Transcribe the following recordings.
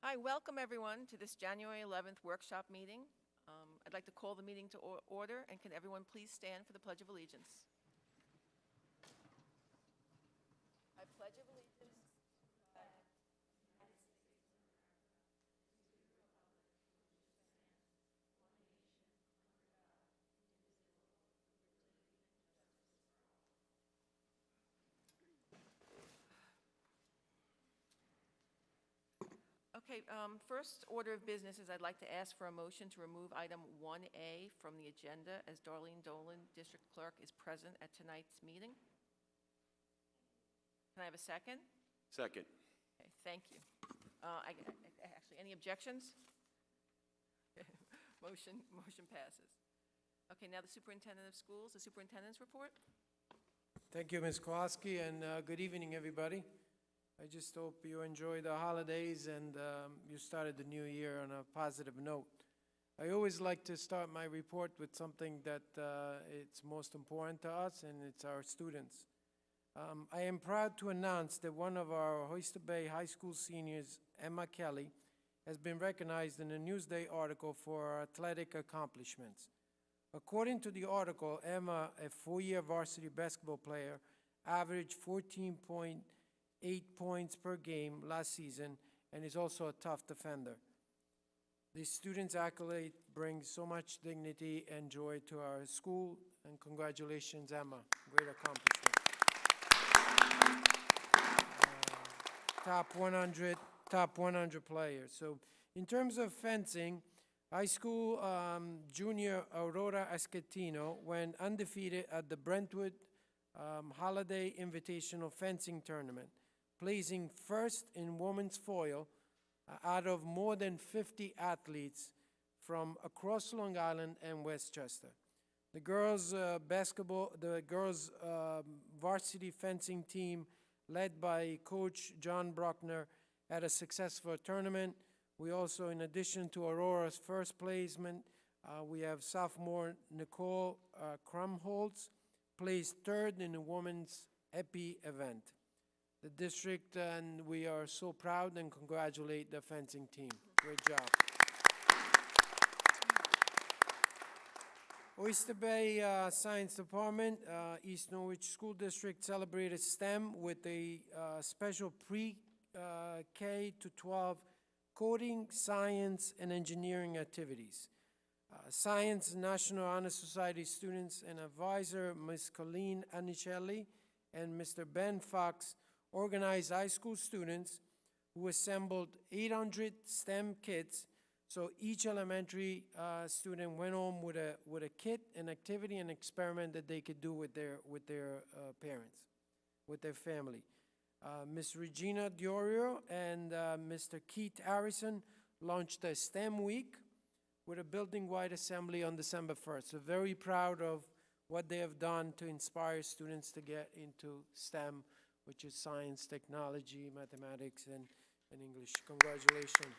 Hi, welcome everyone to this January 11th workshop meeting. I'd like to call the meeting to order, and can everyone please stand for the Pledge of Allegiance? I pledge allegiance. Okay, first order of business is I'd like to ask for a motion to remove item 1A from the agenda, as Darlene Dolan, District Clerk, is present at tonight's meeting. Can I have a second? Second. Okay, thank you. Actually, any objections? Motion passes. Okay, now the Superintendent of Schools, the Superintendent's report. Thank you, Ms. Kowalski, and good evening, everybody. I just hope you enjoy the holidays and you started the new year on a positive note. I always like to start my report with something that it's most important to us, and it's our students. I am proud to announce that one of our Oyster Bay High School seniors, Emma Kelly, has been recognized in a Newsday article for her athletic accomplishments. According to the article, Emma, a four-year varsity basketball player, averaged 14.8 points per game last season and is also a tough defender. The student's accolade brings so much dignity and joy to our school, and congratulations, Emma. Great accomplishment. Top 100 players. So in terms of fencing, high school junior Aurora Escatino went undefeated at the Brentwood Holiday Invitational Fencing Tournament, placing first in women's foil out of more than 50 athletes from across Long Island and Westchester. The girls' varsity fencing team, led by Coach John Bruckner, had a successful tournament. We also, in addition to Aurora's first placement, we have sophomore Nicole Krumholtz, placed third in the women's epi event. The district and we are so proud and congratulate the fencing team. Great job. Oyster Bay Science Department, East Norwich School District celebrated STEM with a special pre-K to 12 coding, science, and engineering activities. Science National Honor Society students and advisor Ms. Colleen Anicelli and Mr. Ben Fox organized high school students who assembled 800 STEM kits. So each elementary student went home with a kit, an activity, an experiment that they could do with their parents, with their family. Ms. Regina Diorio and Mr. Keith Harrison launched a STEM week with a building-wide assembly on December 1st. So very proud of what they have done to inspire students to get into STEM, which is science, technology, mathematics, and English. Congratulations.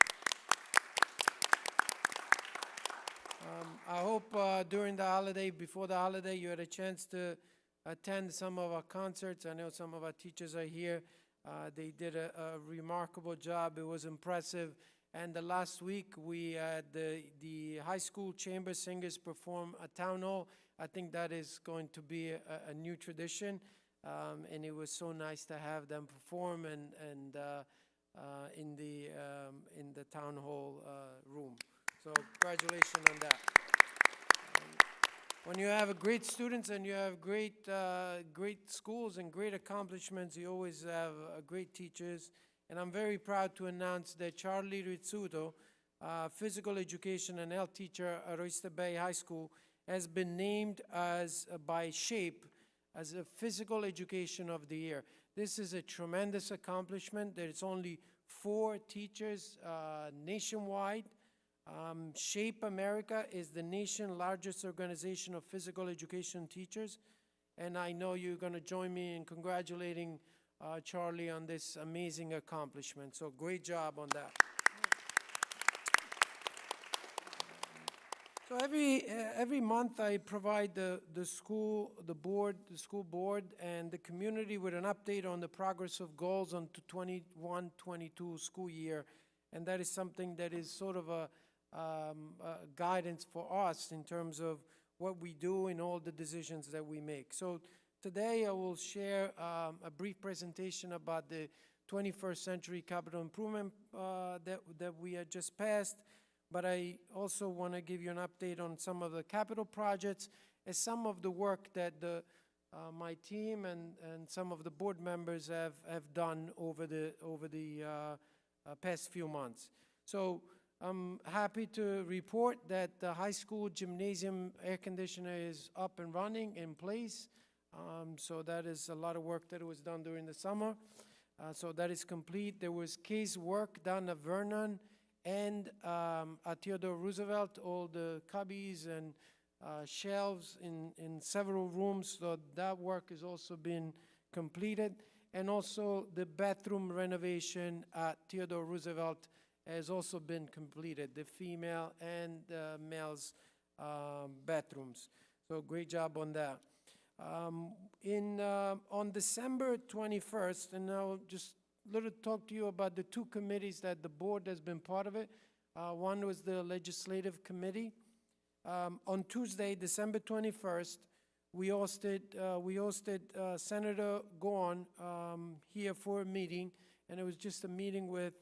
I hope during the holiday, before the holiday, you had a chance to attend some of our concerts. I know some of our teachers are here. They did a remarkable job. It was impressive. And the last week, we had the high school chamber singers perform a town hall. I think that is going to be a new tradition. And it was so nice to have them perform and in the town hall room. So congratulations on that. When you have great students and you have great schools and great accomplishments, you always have great teachers. And I'm very proud to announce that Charlie Rizzuto, physical education and health teacher at Oyster Bay High School, has been named by SHAPE as a Physical Education of the Year. This is a tremendous accomplishment. There's only 4 teachers nationwide. SHAPE America is the nation's largest organization of physical education teachers, and I know you're going to join me in congratulating Charlie on this amazing accomplishment. So great job on that. So every month I provide the school board, and the community with an update on the progress of goals on the 21-22 school year. and that is something that is sort of a guidance for us in terms of what we do and all the decisions that we make. So today I will share a brief presentation about the 21st Century Capital Improvement that we had just passed, but I also want to give you an update on some of the capital projects and some of the work that my team and some of the board members have done over the past few months. So I'm happy to report that the high school gymnasium air conditioner is up and running in place. So that is a lot of work that was done during the summer. So that is complete. There was case work done at Vernon and at Theodore Roosevelt, all the cubbies and shelves in several rooms. So that work has also been completed. And also the bathroom renovation at Theodore Roosevelt has also been completed, the female and male's bathrooms. So great job on that. On December 21st, and I'll just little talk to you about the two committees that the board has been part of it. One was the legislative committee. On Tuesday, December 21st, we hosted Senator Gorn here for a meeting, and it was just a meeting with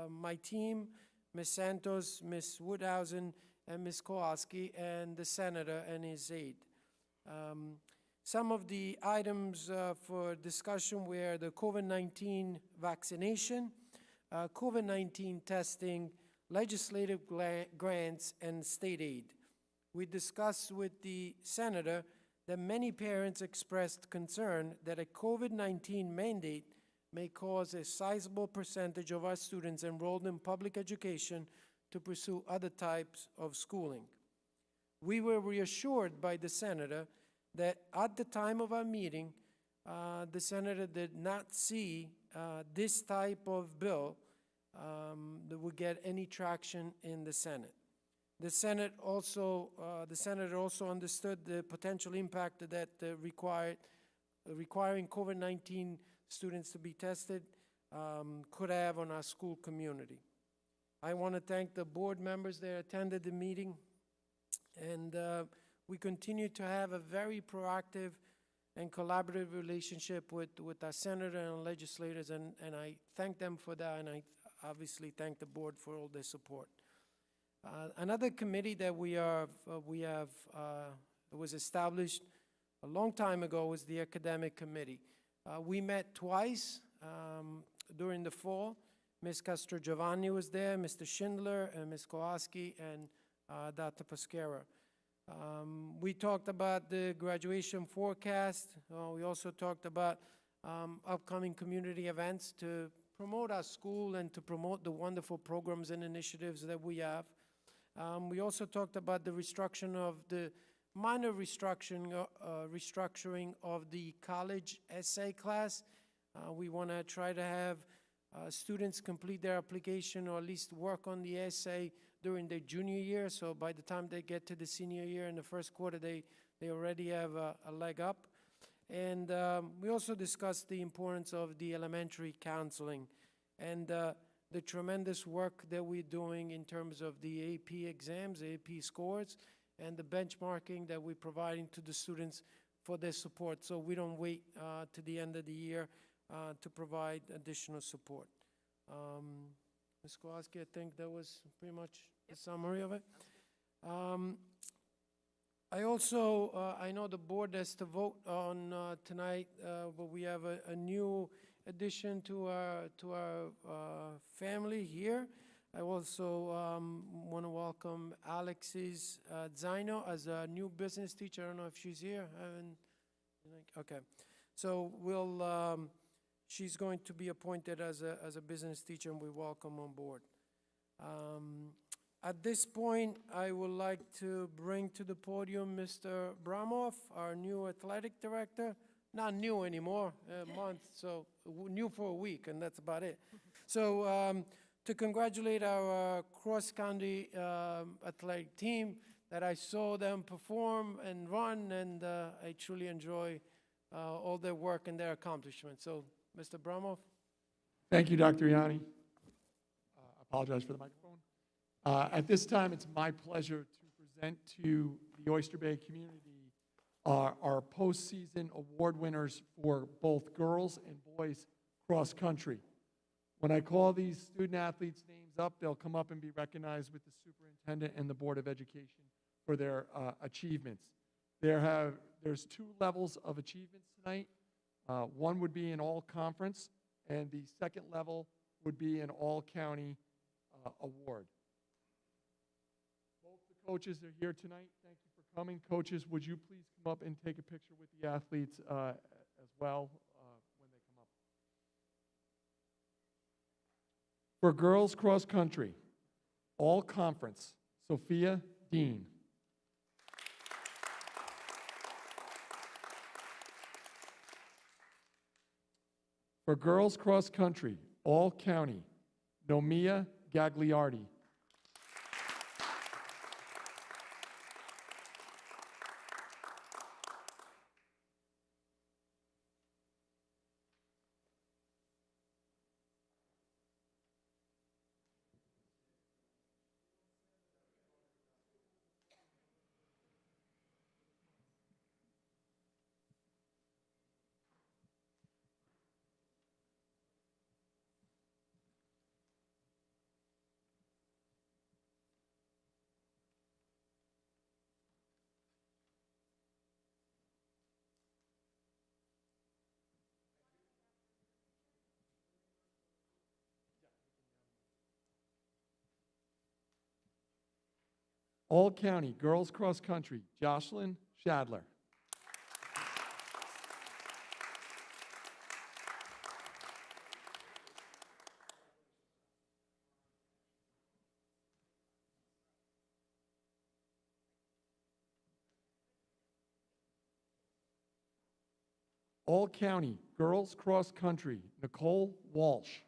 my team, Ms. Santos, Ms. Woodhausen, and Ms. Kowalski, and the senator and his aide. Some of the items for discussion were the COVID-19 vaccination, COVID-19 testing, legislative grants, and state aid. We discussed with the senator that many parents expressed concern that a COVID-19 mandate may cause a sizable percentage of our students enrolled in public education to pursue other types of schooling. We were reassured by the senator that at the time of our meeting, the senator did not see this type of bill that would get any traction in the Senate. The senator also understood the potential impact that requiring COVID-19 students to be tested could have on our school community. I want to thank the board members that attended the meeting, and we continue to have a very proactive and collaborative relationship with our senator and legislators, and I thank them for that, and I obviously thank the board for all their support. Another committee that was established a long time ago was the academic committee. We met twice during the fall. Ms. Castro Giovanni was there, Mr. Schindler, and Ms. Kowalski, and Dr. Pasquera. We talked about the graduation forecast. We also talked about upcoming community events to promote our school and to promote the wonderful programs and initiatives that we have. We also talked about the minor restructuring of the college essay class. We want to try to have students complete their application or at least work on the essay during their junior year, so by the time they get to the senior year in the first quarter, they already have a leg up. And we also discussed the importance of the elementary counseling and the tremendous work that we're doing in terms of the AP exams, the AP scores, and the benchmarking that we're providing to the students for their support, so we don't wait to the end of the year to provide additional support. Ms. Kowalski, I think that was pretty much the summary of it. I also, I know the board has to vote on tonight, but we have a new addition to our family here. I also want to welcome Alexis Zaino as a new business teacher. I don't know if she's here. Okay. So she's going to be appointed as a business teacher, and we welcome on board. At this point, I would like to bring to the podium Mr. Bramoff, our new athletic director. Not new anymore, a month, so new for a week, and that's about it. So to congratulate our cross-county athletic team, that I saw them perform and run, and I truly enjoy all their work and their accomplishments. So, Mr. Bramoff. Thank you, Dr. Ianni. Apologize for the microphone. At this time, it's my pleasure to present to the Oyster Bay community our postseason award winners for both girls and boys cross country. When I call these student athletes' names up, they'll come up and be recognized with the superintendent and the Board of Education for their achievements. There's 2 levels of achievements tonight. One would be an all-conference, and the second level would be an all-county award. Both the coaches are here tonight. Thank you for coming. Coaches, would you please come up and take a picture with the athletes as well when they come up? For girls cross country, all conference, Sophia Dean. For girls cross country, all county, Nomia Gagliardi. All county, girls cross country, Jocelyn Shadler. All county, girls cross country, Nicole Walsh.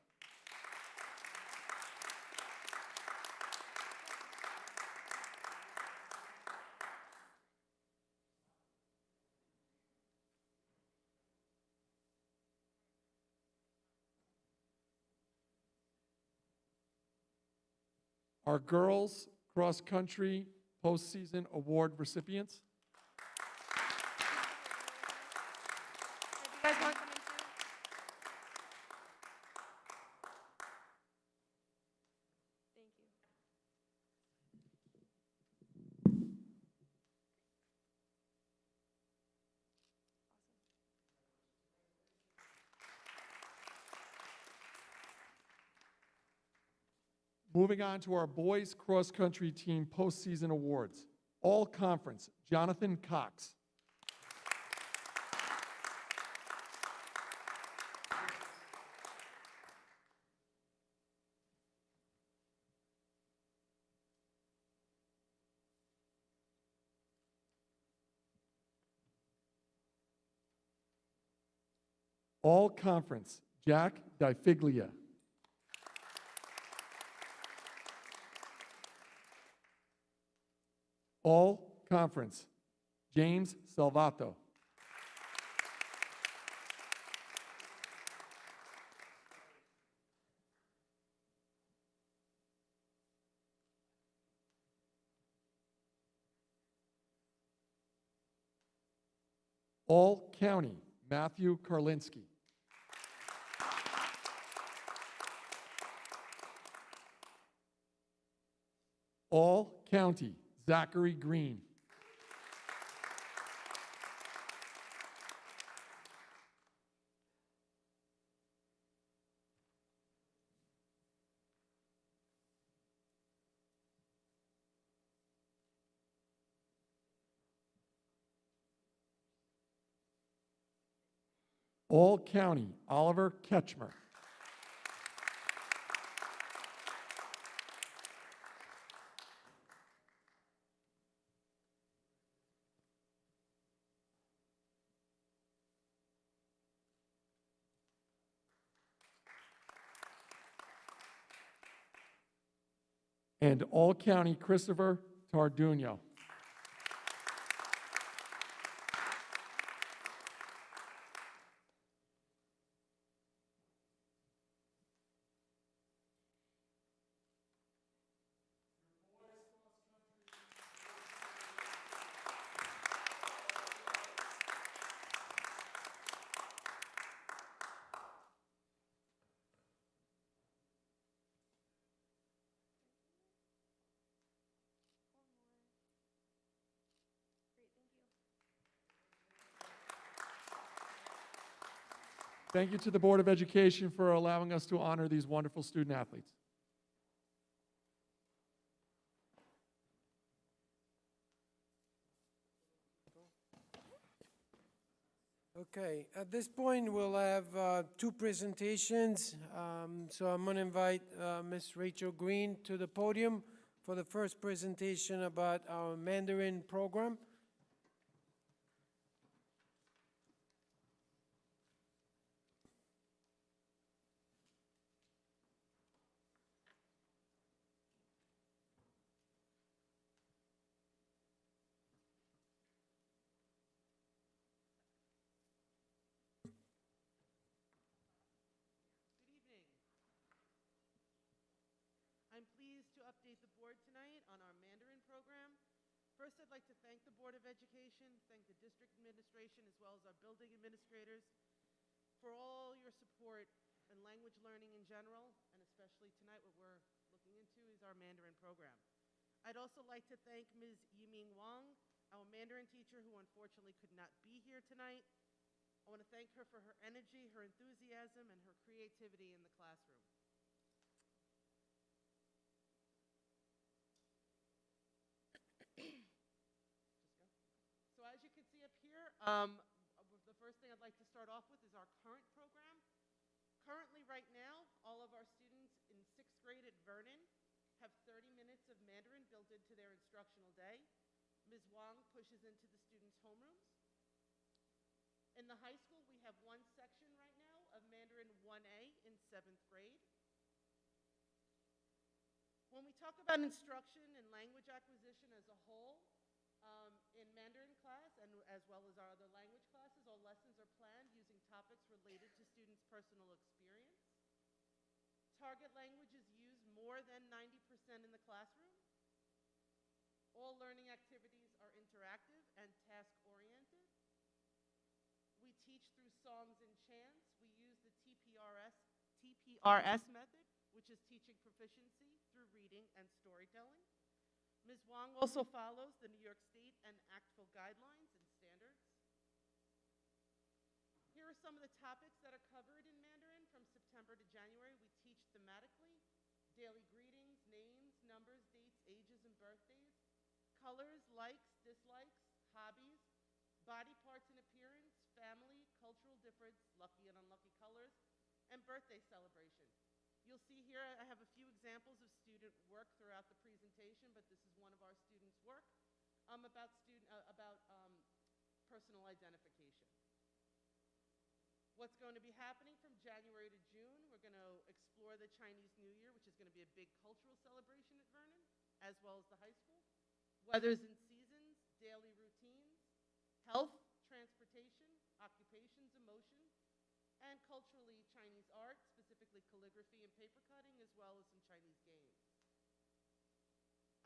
Our girls cross country postseason award recipients. You guys want to come in too? Thank you. Moving on to our boys cross country team postseason awards. All conference, Jonathan Cox. All conference, Jack DiFiglia. All conference, James Salvato. All county, Matthew Karlinski. All county, Zachary Green. All county, Oliver Ketchmer. And all county, Christopher Tarduno. Thank you to the Board of Education for allowing us to honor these wonderful student athletes. Okay, at this point, we'll have two presentations. So I'm going to invite Ms. Rachel Green to the podium for the first presentation about our Mandarin program. Good evening. I'm pleased to update the board tonight on our Mandarin program. First, I'd like to thank the Board of Education, thank the district administration, as well as our building administrators for all your support in language learning in general, and especially tonight what we're looking into is our Mandarin program. I'd also like to thank Ms. Yiming Wang, our Mandarin teacher who unfortunately could not be here tonight. I want to thank her for her energy, her enthusiasm, and her creativity in the classroom. So as you can see up here, the first thing I'd like to start off with is our current program. Currently, right now, all of our students in 6th grade at Vernon have 30 minutes of Mandarin built into their instructional day. Ms. Wang pushes into the students' homerooms. In the high school, we have one section right now of Mandarin 1A in 7th grade. When we talk about instruction and language acquisition as a whole, in Mandarin class, and as well as our other language classes, all lessons are planned using topics related to students' personal experience. Target language is used more than 90% in the classroom. All learning activities are interactive and task-oriented. We teach through songs and chants. We use the TPRS method, which is teaching proficiency through reading and storytelling. Ms. Wang also follows the New York State and ACTFL guidelines and standards. Here are some of the topics that are covered in Mandarin from September to January. We teach thematically: daily greetings, names, numbers, dates, ages, and birthdays, colors, likes, dislikes, hobbies, body parts and appearance, family, cultural difference, lucky and unlucky colors, and birthday celebration. You'll see here I have a few examples of student work throughout the presentation, but this is one of our students' work about personal identification. What's going to be happening from January to June? We're going to explore the Chinese New Year, which is going to be a big cultural celebration at Vernon, as well as the high school. Weathers and seasons, daily routines, health, transportation, occupations, emotions, and culturally Chinese art, specifically calligraphy and paper cutting, as well as some Chinese games.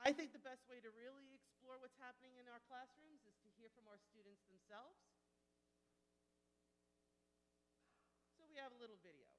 I think the best way to really explore what's happening in our classrooms is to hear from our students themselves. So we have a little video.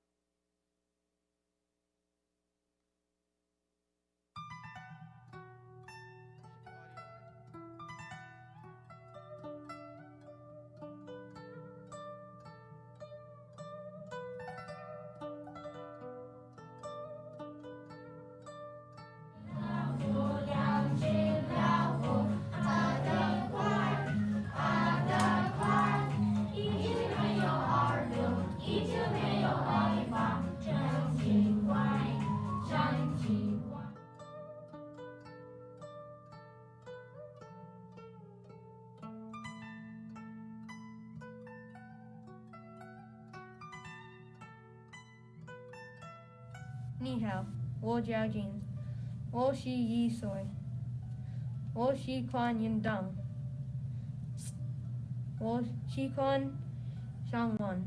你好，我叫 James，我11岁，我喜欢运动，我喜欢上网。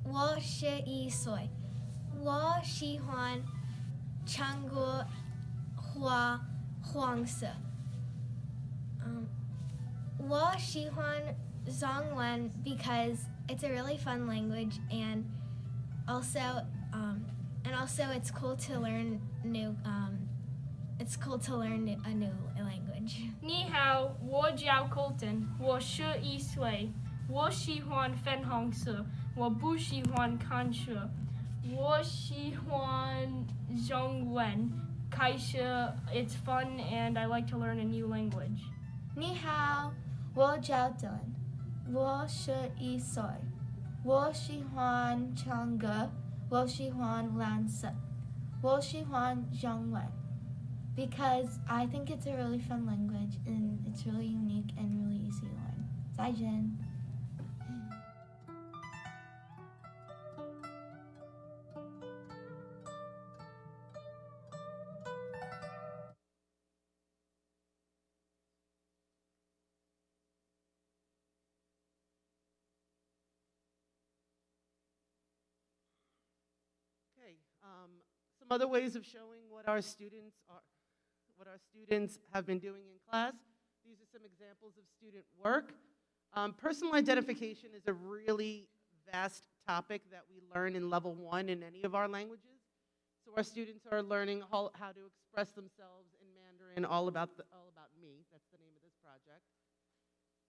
我11岁，我喜欢唱过花黄色。我喜欢中文 because it's a really fun language also and also it's cool to learn a new language. 你好，我叫 Colton，我11岁，我喜欢粉红色，我不喜欢看书，我喜欢中文。开始 it's fun and I like to learn a new language. 你好，我叫 Dylan，我11岁，我喜欢唱歌，我喜欢蓝色，我喜欢中文 because I think it's a really fun language and it's really unique and really easy to learn. 再见。Okay, some other ways of showing what our students have been doing in class. These are some examples of student work. Personal identification is a really vast topic that we learn in level 1 in any of our languages. So our students are learning how to express themselves in Mandarin, all about me. That's the name of this project.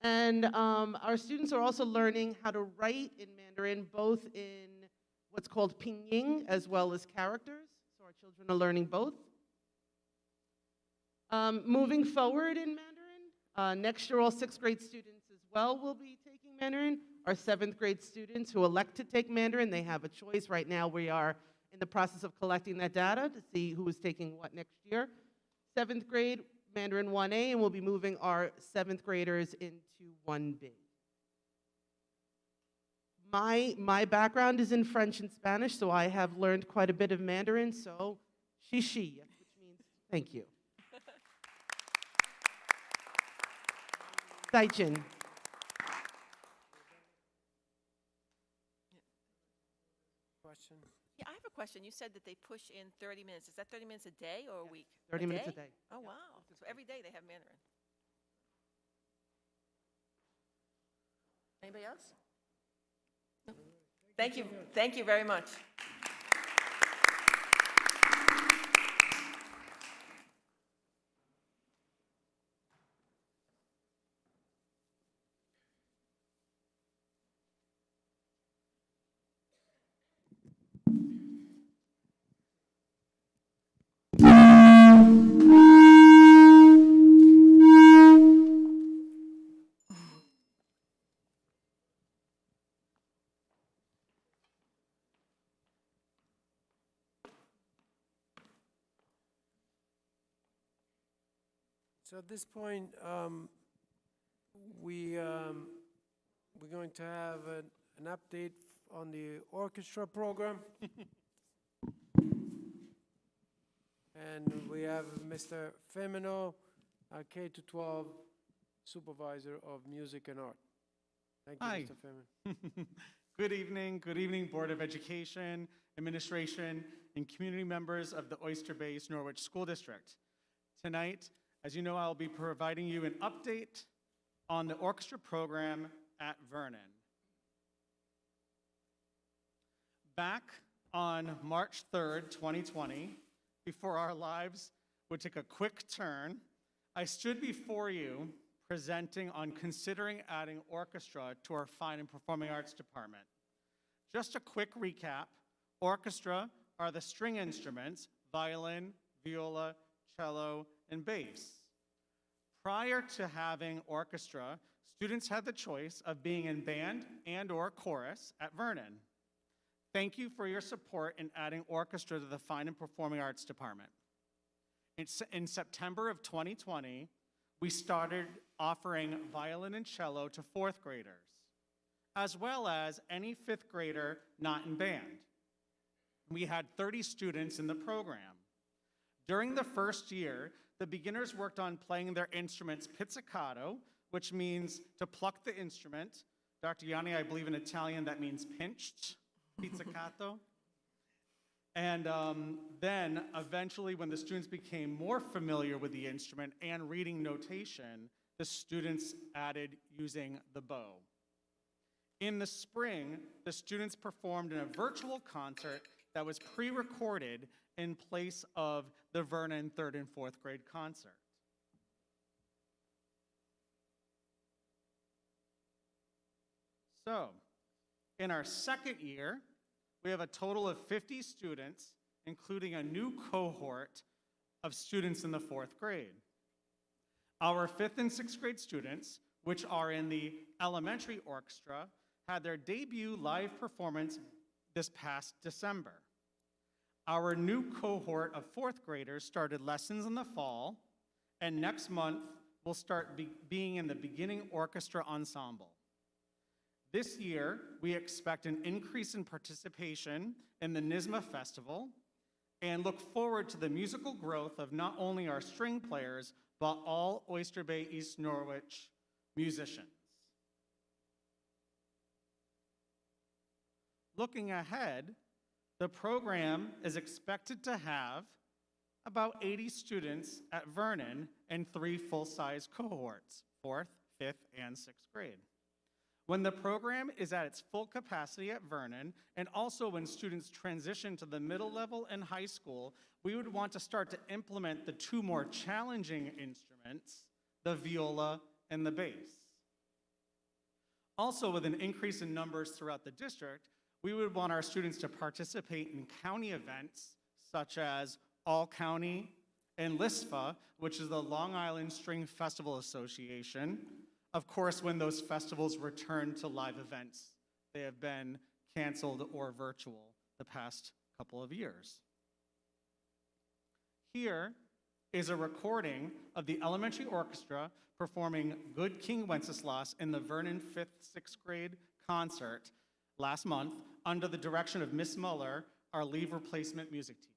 And our students are also learning how to write in Mandarin, both in what's called pinyin as well as characters. So our children are learning both. Moving forward in Mandarin, next year all 6th grade students as well will be taking Mandarin. Our 7th grade students who elect to take Mandarin, they have a choice. Right now we are in the process of collecting that data to see who is taking what next year. 7th grade, Mandarin 1A, and we'll be moving our 7th graders into 1B. My background is in French and Spanish, so I have learned quite a bit of Mandarin, so xixi, which means thank you. 再见. Question? Yeah, I have a question. You said that they push in 30 minutes. Is that 30 minutes a day or a week? 30 minutes a day. Oh, wow. So every day they have Mandarin. Anybody else? No? Thank you. Thank you very much. So at this point, we're going to have an update on the orchestra program. And we have Mr. Femino, our K-12 supervisor of music and art. Thank you, Hi. Mr. Femino. Good evening, Board of Education, Administration, and community members of the Oyster Bay's Norwich School District. Tonight, as you know, I'll be providing you an update on the orchestra program at Vernon. Back on March 3rd, 2020, before our lives would take a quick turn, I stood before you presenting on considering adding orchestra to our Fine and Performing Arts Department. Just a quick recap, orchestra are the string instruments, violin, viola, cello, and bass. Prior to having orchestra, students had the choice of being in band and/or chorus at Vernon. Thank you for your support in adding orchestra to the Fine and Performing Arts Department. In September of 2020, we started offering violin and cello to 4th graders, as well as any 5th grader not in band. We had 30 students in the program. During the first year, the beginners worked on playing their instruments pizzicato, which means to pluck the instrument. Dr. Yanni, I believe in Italian that means pinched, pizzicato. And then eventually, when the students became more familiar with the instrument and reading notation, the students added using the bow. In the spring, the students performed in a virtual concert that was pre-recorded in place of the Vernon 3rd and 4th grade concert. So, in our second year, we have a total of 50 students, including a new cohort of students in the 4th grade. Our 5th and 6th grade students, which are in the elementary orchestra, had their debut live performance this past December. Our new cohort of 4th graders started lessons in the fall, and next month will start being in the beginning orchestra ensemble. This year, we expect an increase in participation in the NYSSMA Festival and look forward to the musical growth of not only our string players, but all Oyster Bay East Norwich musicians. Looking ahead, the program is expected to have about 80 students at Vernon in 3 full-size cohorts, 4th, 5th, and 6th grade. When the program is at its full capacity at Vernon, and also when students transition to the middle level and high school, we would want to start to implement the 2 more challenging instruments, the viola and the bass. Also, with an increase in numbers throughout the district, we would want our students to participate in county events such as All County and LISFA, which is the Long Island String Festival Association. Of course, when those festivals return to live events, they have been canceled or virtual the past couple of years. Here is a recording of the elementary orchestra performing Good King Wenceslas in the Vernon 5th, 6th grade concert last month under the direction of Miss Muller, our leave replacement music teacher.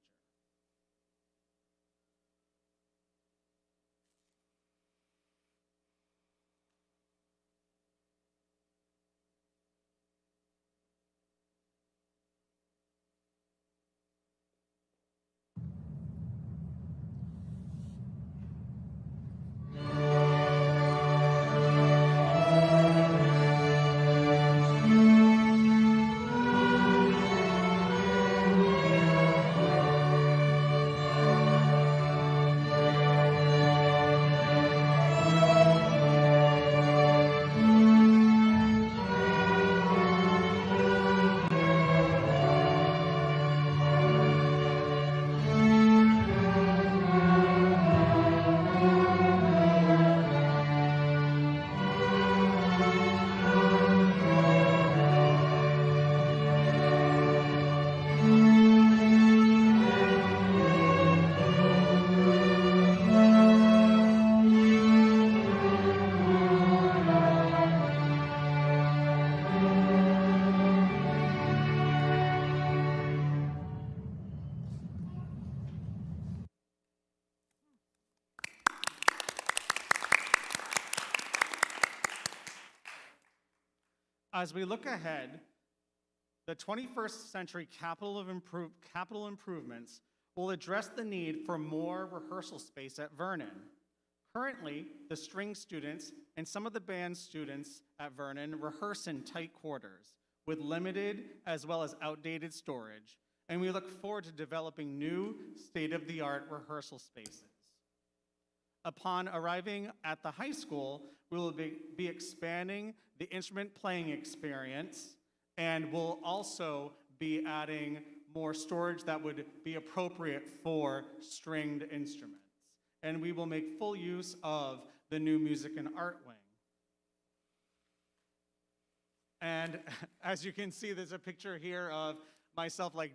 As we look ahead, the 21st century capital improvements will address the need for more rehearsal space at Vernon. Currently, the string students and some of the band students at Vernon rehearse in tight quarters with limited as well as outdated storage, and we look forward to developing new state-of-the-art rehearsal spaces. Upon arriving at the high school, we will be expanding the instrument playing experience, and we'll also be adding more storage that would be appropriate for stringed instruments. And we will make full use of the new music and art wing. And as you can see, there's a picture here of myself, like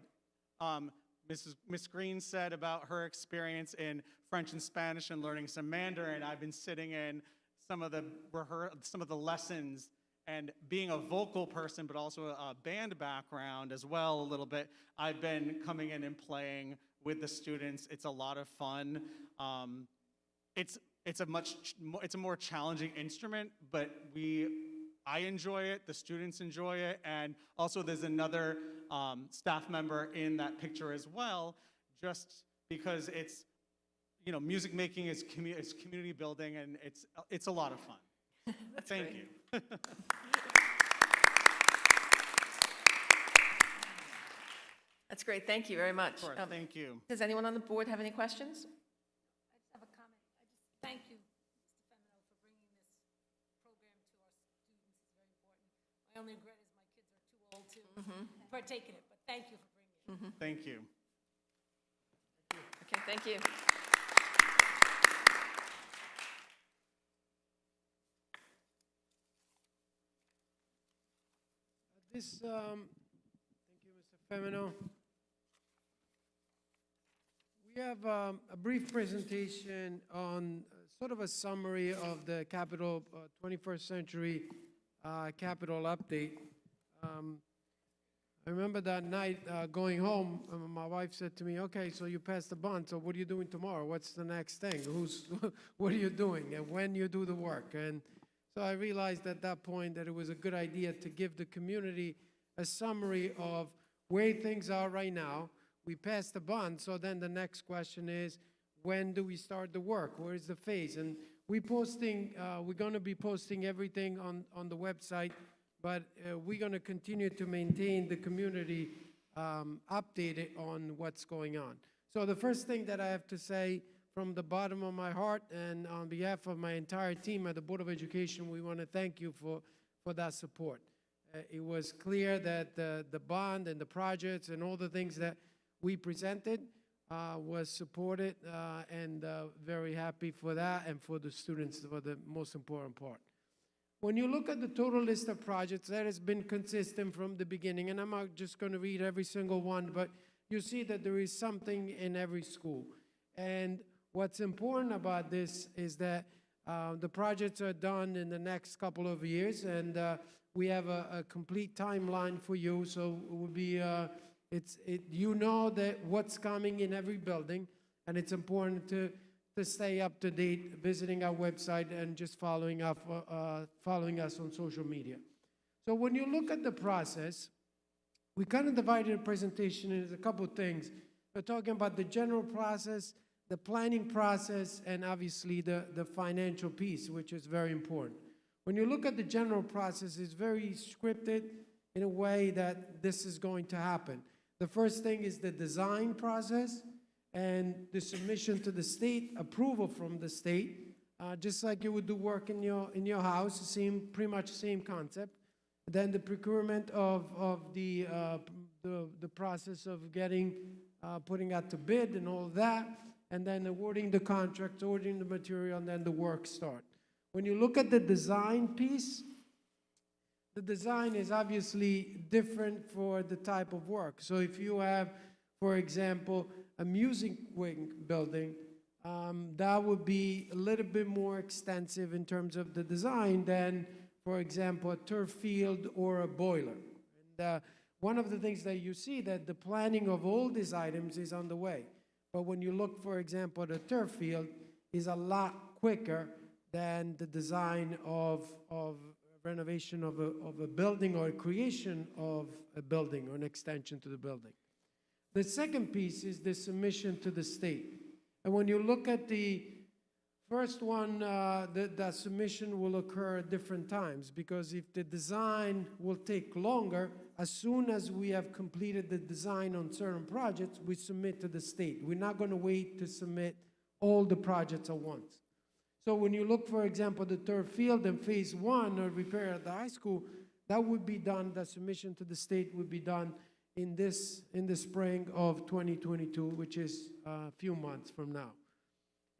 Miss Green said about her experience in French and Spanish and learning some Mandarin. I've been sitting in some of the lessons and being a vocal person, but also a band background as well a little bit. I've been coming in and playing with the students. It's a lot of fun. It's a more challenging instrument, but we I enjoy it, the students enjoy it, and also there's another staff member in that picture as well, just because it's, you know, music making is community building, and it's a lot of fun. Thank great. you. That's great, thank you very much. Sure, thank you. Does anyone on the board have any questions? I just have a comment. I just thank you, Mr. Femino, for bringing this program to our students. It's very important. My only regret is my kids are too old to partake in it, but thank you for bringing it. Thank you. Okay, thank you. Thank you, Mr. Femino. We have a brief presentation on sort of a summary of the Capitol 21st Century Capitol update. I remember that night going home, my wife said to me, okay, so you passed the bond, so what are you doing tomorrow? What's the next thing? What are you doing? And when you do the work? And so I realized at that point that it was a good idea to give the community a summary of where things are right now. We passed the bond, so then the next question is, when do we start the work? Where is the phase? And we're going to be posting everything on the website, but we're going to continue to maintain the community updated on what's going on. So the first thing that I have to say from the bottom of my heart and on behalf of my entire team at the Board of Education, we want to thank you for that support. It was clear that the bond and the projects and all the things that we presented was supported, and very happy for that and for the students for the most important part. When you look at the total list of projects, that has been consistent from the beginning, and I'm not just going to read every single one, but you see that there is something in every school. And what's important about this is that the projects are done in the next couple of years, and we have a complete timeline for you, so it will be you know that what's coming in every building, and it's important to stay up to date, visiting our website and just following us on social media. So when you look at the process, we kind of divided the presentation into a couple of things. We're talking about the general process, the planning process, and obviously the financial piece, which is very important. When you look at the general process, it's very scripted in a way that this is going to happen. The first thing is the design process and the submission to the state, approval from the state, just like you would do work in your house, pretty much same concept. Then the procurement of the process of putting out to bid and all of that, and then awarding the contract, ordering the material, and then the work start. When you look at the design piece, the design is obviously different for the type of work. So if you have, for example, a music wing building, that would be a little bit more extensive in terms of the design than, for example, a turf field or a boiler. And one of the things that you see that the planning of all these items is on the way. But when you look, for example, at a turf field, is a lot quicker than the design of renovation of a building or a creation of a building or an extension to the building. The second piece is the submission to the state. And when you look at the first one, that submission will occur at different times, because if the design will take longer, as soon as we have completed the design on certain projects, we submit to the state. We're not going to wait to submit all the projects at once. So when you look, for example, the turf field in phase 1 or repair at the high school, that would be done, the submission to the state would be done in the spring of 2022, which is a few months from now.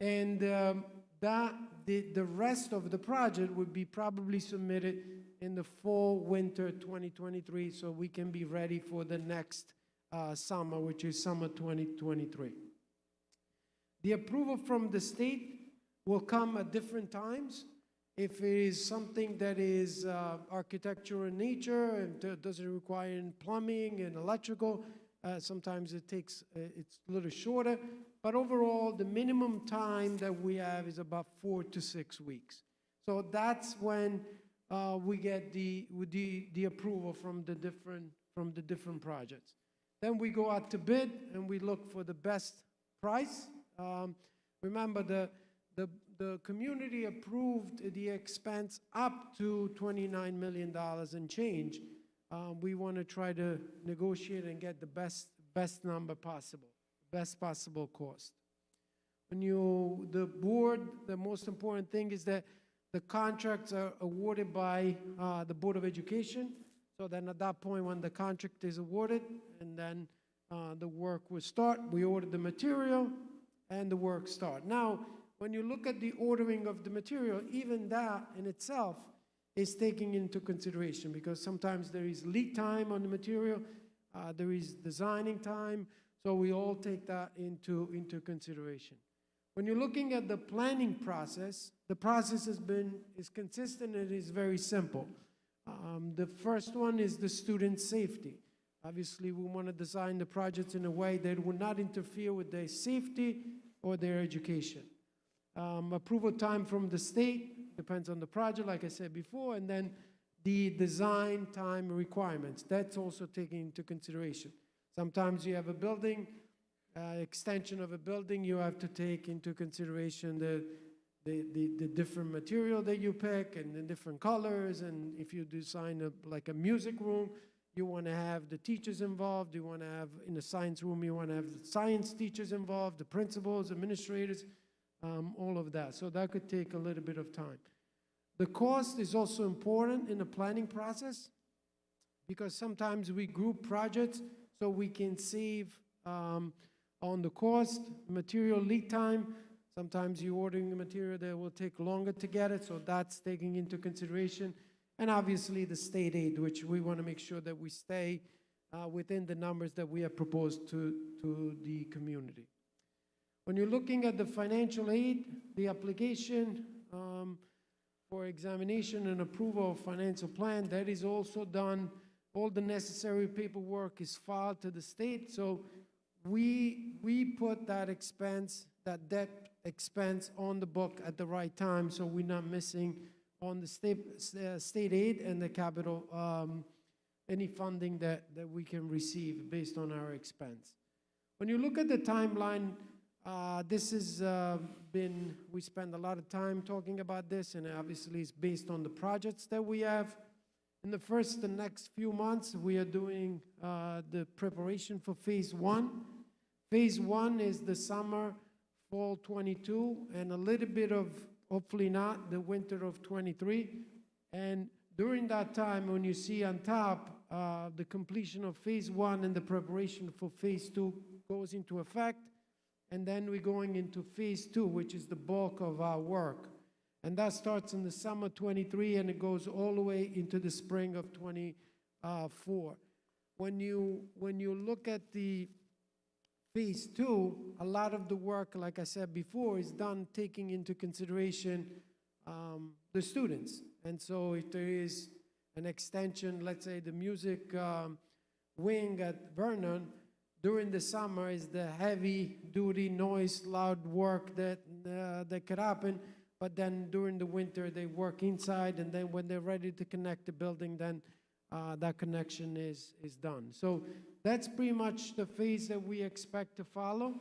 And the rest of the project would be probably submitted in the fall, winter 2023, so we can be ready for the next summer, which is summer 2023. The approval from the state will come at different times. If it is something that is architectural in nature and doesn't require plumbing and electrical, sometimes it's a little shorter. But overall, the minimum time that we have is about 4 to 6 weeks. So that's when we get the approval from the different projects. Then we go out to bid and we look for the best price. Remember, the community approved the expense up to $29 million and change. We want to try to negotiate and get the best number possible, best possible cost. The board, the most important thing is that the contracts are awarded by the Board of Education. So then at that point, when the contract is awarded, and then the work will start, we order the material and the work start. Now, when you look at the ordering of the material, even that in itself is taken into consideration, because sometimes there is lead time on the material, there is designing time, so we all take that into consideration. When you're looking at the planning process, the process is consistent and is very simple. The first one is the student safety. Obviously, we want to design the projects in a way that will not interfere with their safety or their education. Approval time from the state depends on the project, like I said before, and then the design time requirements. That's also taken into consideration. Sometimes you have a building, extension of a building, you have to take into consideration the different material that you pick and the different colors. And if you design like a music room, you want to have the teachers involved. You want to have, in the science room, you want to have the science teachers involved, the principals, administrators, all of that. So that could take a little bit of time. The cost is also important in the planning process, because sometimes we group projects so we can save on the cost, material lead time. Sometimes you're ordering a material that will take longer to get it, so that's taking into consideration. And obviously the state aid, which we want to make sure that we stay within the numbers that we have proposed to the community. When you're looking at the financial aid, the application for examination and approval of financial plan, that is also done. All the necessary paperwork is filed to the state, so we put that expense, that debt expense on the book at the right time, so we're not missing on the state aid and the capital, any funding that we can receive based on our expense. When you look at the timeline, this has we spend a lot of time talking about this, and obviously it's based on the projects that we have. In the next few months, we are doing the preparation for phase 1. Phase 1 is the summer, fall 22, and a little bit of, hopefully not, the winter of 23. And during that time, when you see on top, the completion of phase 1 and the preparation for phase 2 goes into effect. And then we're going into phase 2, which is the bulk of our work. And that starts in the summer 23, and it goes all the way into the spring of 24. When you look at the phase 2, a lot of the work, like I said before, is done taking into consideration the students. And so if there is an extension, let's say the music wing at Vernon, during the summer is the heavy-duty noise, loud work that could happen. But then during the winter, they work inside, and then when they're ready to connect the building, then that connection is done. So that's pretty much the phase that we expect to follow.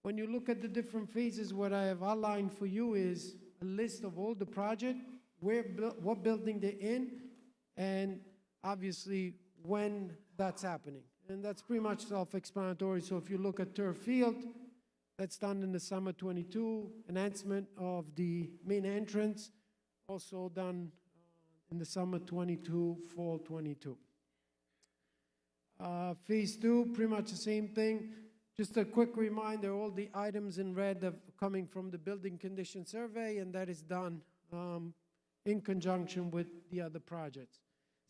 When you look at the different phases, what I have outlined for you is a list of all the projects, what building they're in, and obviously when that's happening. And that's pretty much self-explanatory. So if you look at Turf Field, that's done in the summer 22, enhancement of the main entrance, also done in the summer 22, fall 22. Phase 2, pretty much the same thing. Just a quick reminder, all the items in red are coming from the building condition survey, and that is done in conjunction with the other projects.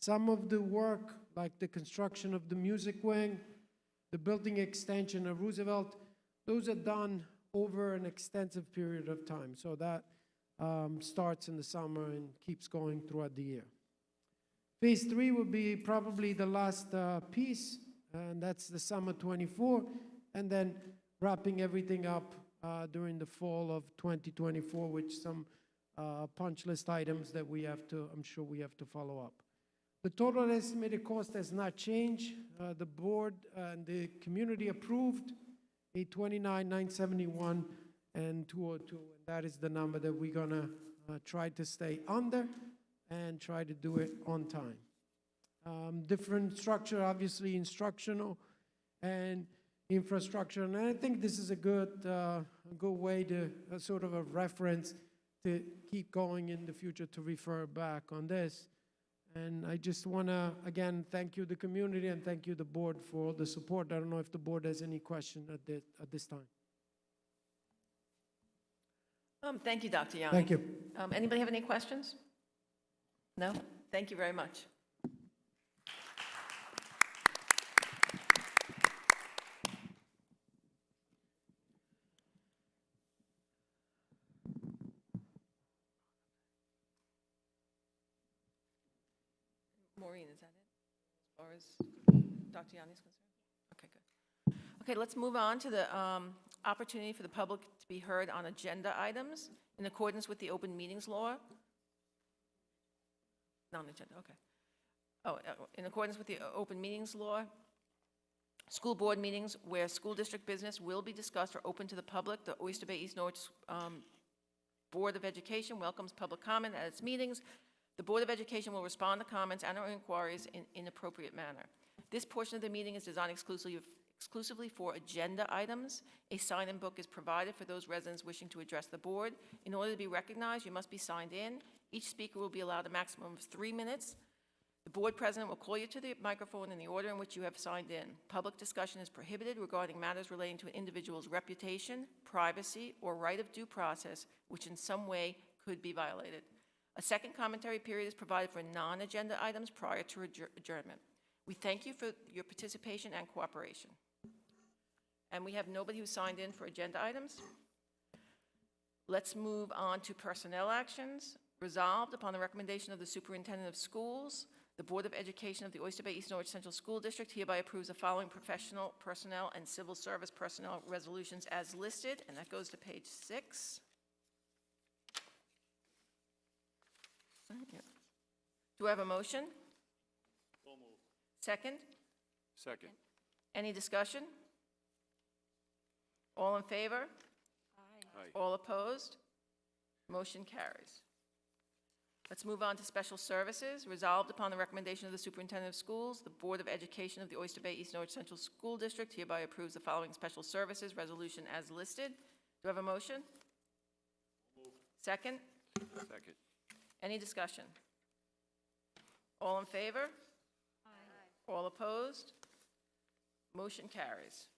Some of the work, like the construction of the music wing, the building extension of Roosevelt, those are done over an extensive period of time. So that starts in the summer and keeps going throughout the year. Phase 3 will be probably the last piece, and that's the summer 24, and then wrapping everything up during the fall of 2024 with some punch list items that we have to, I'm sure we have to follow up. The total estimated cost has not changed. The board and the community approved a 29,971 and 202. And that is the number that we're gonna try to stay under and try to do it on time. Different structure, obviously instructional and infrastructure. And I think this is a good way to, sort of a reference to keep going in the future to refer back on this. And I just want to, again, thank you, the community, and thank you, the board, for the support. I don't know if the board has any question at this time. Thank you, Dr. Yanni. Thank you. Anybody have any questions? No? Thank you very much. Maureen, is that it? As far as Dr. Yanni is concerned? Okay, good. Okay, let's move on to the opportunity for the public to be heard on agenda items in accordance with the open meetings law. Non-agenda, okay. Oh, in accordance with the open meetings law, school board meetings where school district business will be discussed are open to the public. The Oyster Bay East Norwich Board of Education welcomes public comment at its meetings. The Board of Education will respond to comments and/or inquiries in appropriate manner. This portion of the meeting is designed exclusively for agenda items. A sign-in book is provided for those residents wishing to address the board. In order to be recognized, you must be signed in. Each speaker will be allowed a maximum of 3 minutes. The board president will call you to the microphone in the order in which you have signed in. Public discussion is prohibited regarding matters relating to an individual's reputation, privacy, or right of due process, which in some way could be violated. A second commentary period is provided for non-agenda items prior to adjournment. We thank you for your participation and cooperation. And we have nobody who signed in for agenda items. Let's move on to personnel actions. Resolved upon the recommendation of the superintendent of schools, the Board of Education of the Oyster Bay East Norwich Central School District hereby approves the following professional personnel and civil service personnel resolutions as listed, and that goes to page 6. Do I have a motion? So moved. Second? Second. Any discussion? All in favor? Aye. All opposed? Motion carries. Let's move on to special services. Resolved upon the recommendation of the superintendent of schools, the Board of Education of the Oyster Bay East Norwich Central School District hereby approves the following special services resolution as listed. Do I have a motion? Moved. Second? Second. Any discussion? All in favor? Aye. All opposed? Motion carries.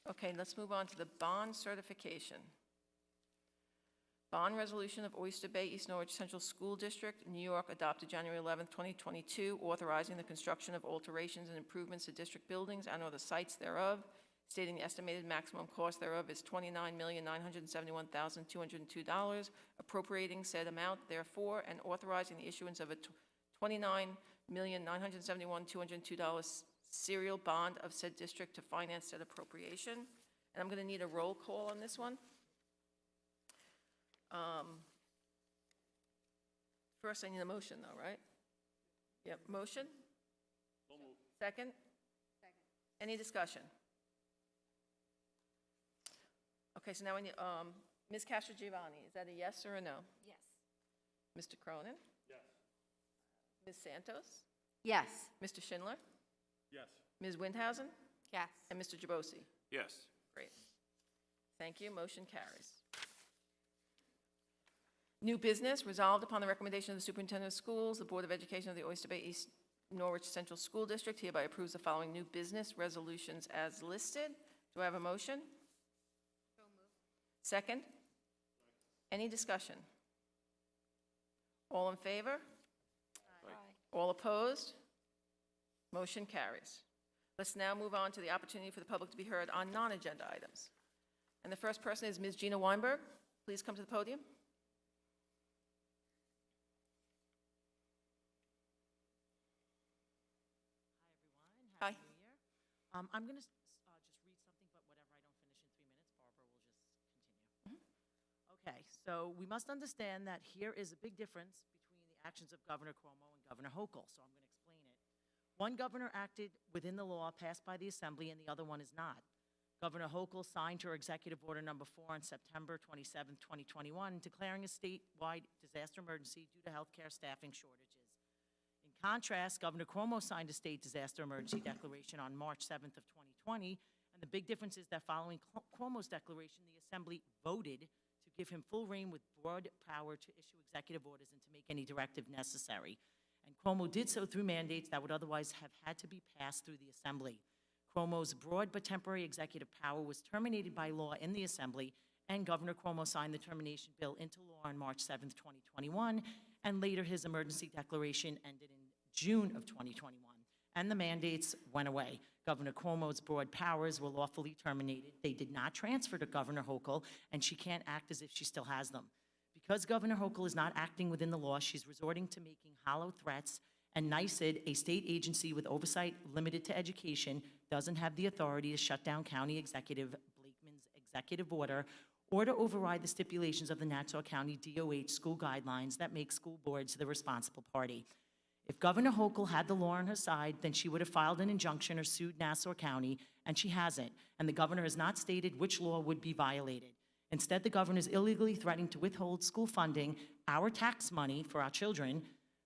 Okay, let's move on to the bond certification. Bond resolution of Oyster Bay East Norwich Central School District, New York, adopted January 11, 2022, authorizing the construction of alterations and improvements to district buildings and/or the sites thereof, stating the estimated maximum cost thereof is $29,971,202, appropriating said amount therefore, and authorizing the issuance of a $29,971,202 serial bond of said district to finance said appropriation. And I'm going to need a roll call on this one. First, I need a motion, though, right? Yep, motion? So moved. Second? Second. Any discussion? Okay, so now we need, Ms. Castrogiovanni, is that a yes or a no? Yes. Mr. Cronin? Yes. Ms. Santos? Yes. Mr. Schindler? Yes. Ms. Windhausen? Yes. And Mr. Jabosi? Yes. Great. Thank you. Motion carries. New business, resolved upon the recommendation of the superintendent of schools, the Board of Education of the Oyster Bay East Norwich Central School District hereby approves the following new business resolutions as listed. Do I have a motion? So moved. Second? Any discussion? All in favor? Aye. All opposed? Motion carries. Let's now move on to the opportunity for the public to be heard on non-agenda items. And the first person is Ms. Gina Weinberg. Please come to the podium. Hi, Hi. everyone. Happy New Year. I'm going to just read something, but whatever I don't finish in 3 minutes, So we must understand that here is a big difference between the actions of Governor Cuomo and Governor Hochul, so I'm going to explain it. One governor acted within the law passed by the Assembly, and the other one is not. Governor Hochul signed her Executive Order Number 4 on September 27, 2021, declaring a statewide disaster emergency due to healthcare staffing shortages. In contrast, Governor Cuomo signed a state disaster emergency declaration on March 7th of 2020, and the big difference is that following Cuomo's declaration, the Assembly voted to give him full reign with broad power to issue executive orders and to make any directive necessary. And Cuomo did so through mandates that would otherwise have had to be passed through the Assembly. Cuomo's broad but temporary executive power was terminated by law in the Assembly, and Governor Cuomo signed the termination bill into law on March 7th, 2021, and later his emergency declaration ended in June of 2021, and the mandates went away. Governor Cuomo's broad powers were lawfully terminated. They did not transfer to Governor Hochul, and she can't act as if she still has them. Because Governor Hochul is not acting within the law, she's resorting to making hollow threats, and NYSED, a state agency with oversight limited to education, doesn't have the authority to shut down County Executive Blakeman's executive order or to override the stipulations of the Nassau County DOH school guidelines that make school boards the responsible party. If Governor Hochul had the law on her side, then she would have filed an injunction or sued Nassau County, and she hasn't, and the governor has not stated which law would be violated. Instead, the governor is illegally threatening to withhold school funding, our tax money for our children.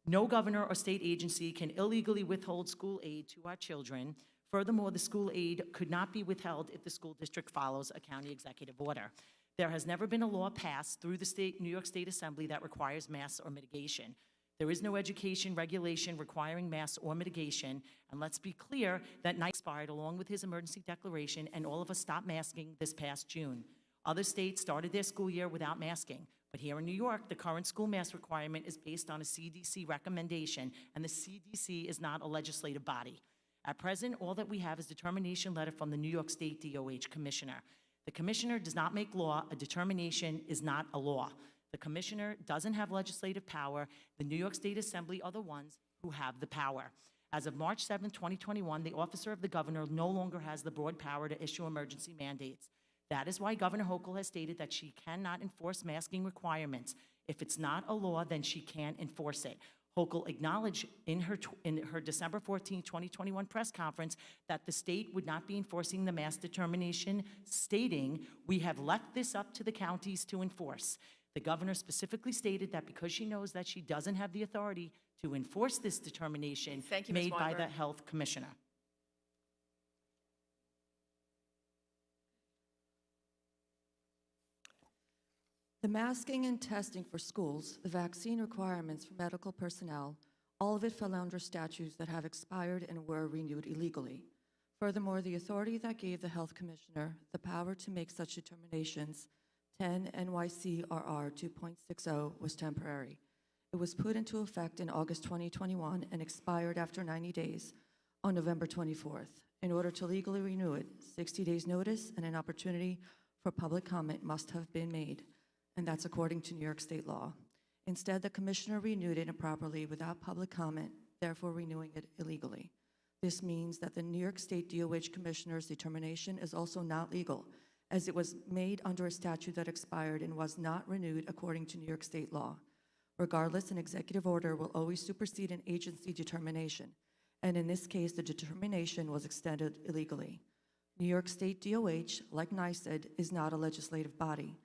No governor or state agency can illegally withhold school aid to our children. Furthermore, the school aid could not be withheld if the school district follows a county executive order. There has never been a law passed through the New York State Assembly that requires mass or mitigation. There is no education regulation requiring mass or mitigation, and let's be clear that Knight expired along with his emergency declaration, and all of us stopped masking this past June. Other states started their school year without masking, but here in New York, the current school mask requirement is based on a CDC recommendation, and the CDC is not a legislative body. At present, all that we have is a determination letter from the New York State DOH commissioner. The commissioner does not make law. A determination is not a law. The commissioner doesn't have legislative power. The New York State Assembly are the ones who have the power. As of March 7, 2021, the officer of the governor no longer has the broad power to issue emergency mandates. That is why Governor Hochul has stated that she cannot enforce masking requirements. If it's not a law, then she can't enforce it. Hochul acknowledged in her December 14, 2021 press conference that the state would not be enforcing the mask determination, stating, "We have left this up to the counties to enforce." The governor specifically stated that because she knows that she doesn't have the authority to enforce this determination Thank you, Ms. made by the Weinberg. health commissioner. The masking and testing for schools, the vaccine requirements for medical personnel, all of it fell under statutes that have expired and were renewed illegally. Furthermore, the authority that gave the health commissioner the power to make such determinations, 10 NYCRR 2.60, was temporary. It was put into effect in August 2021 and expired after 90 days on November 24th. In order to legally renew it, 60 days notice and an opportunity for public comment must have been made, and that's according to New York State law. Instead, the commissioner renewed it improperly without public comment, therefore renewing it illegally. This means that the New York State DOH commissioner's determination is also not legal, as it was made under a statute that expired and was not renewed according to New York State law. Regardless, an executive order will always supersede an agency determination, and in this case, the determination was extended illegally. New York State DOH, like NYSED, is not a legislative body.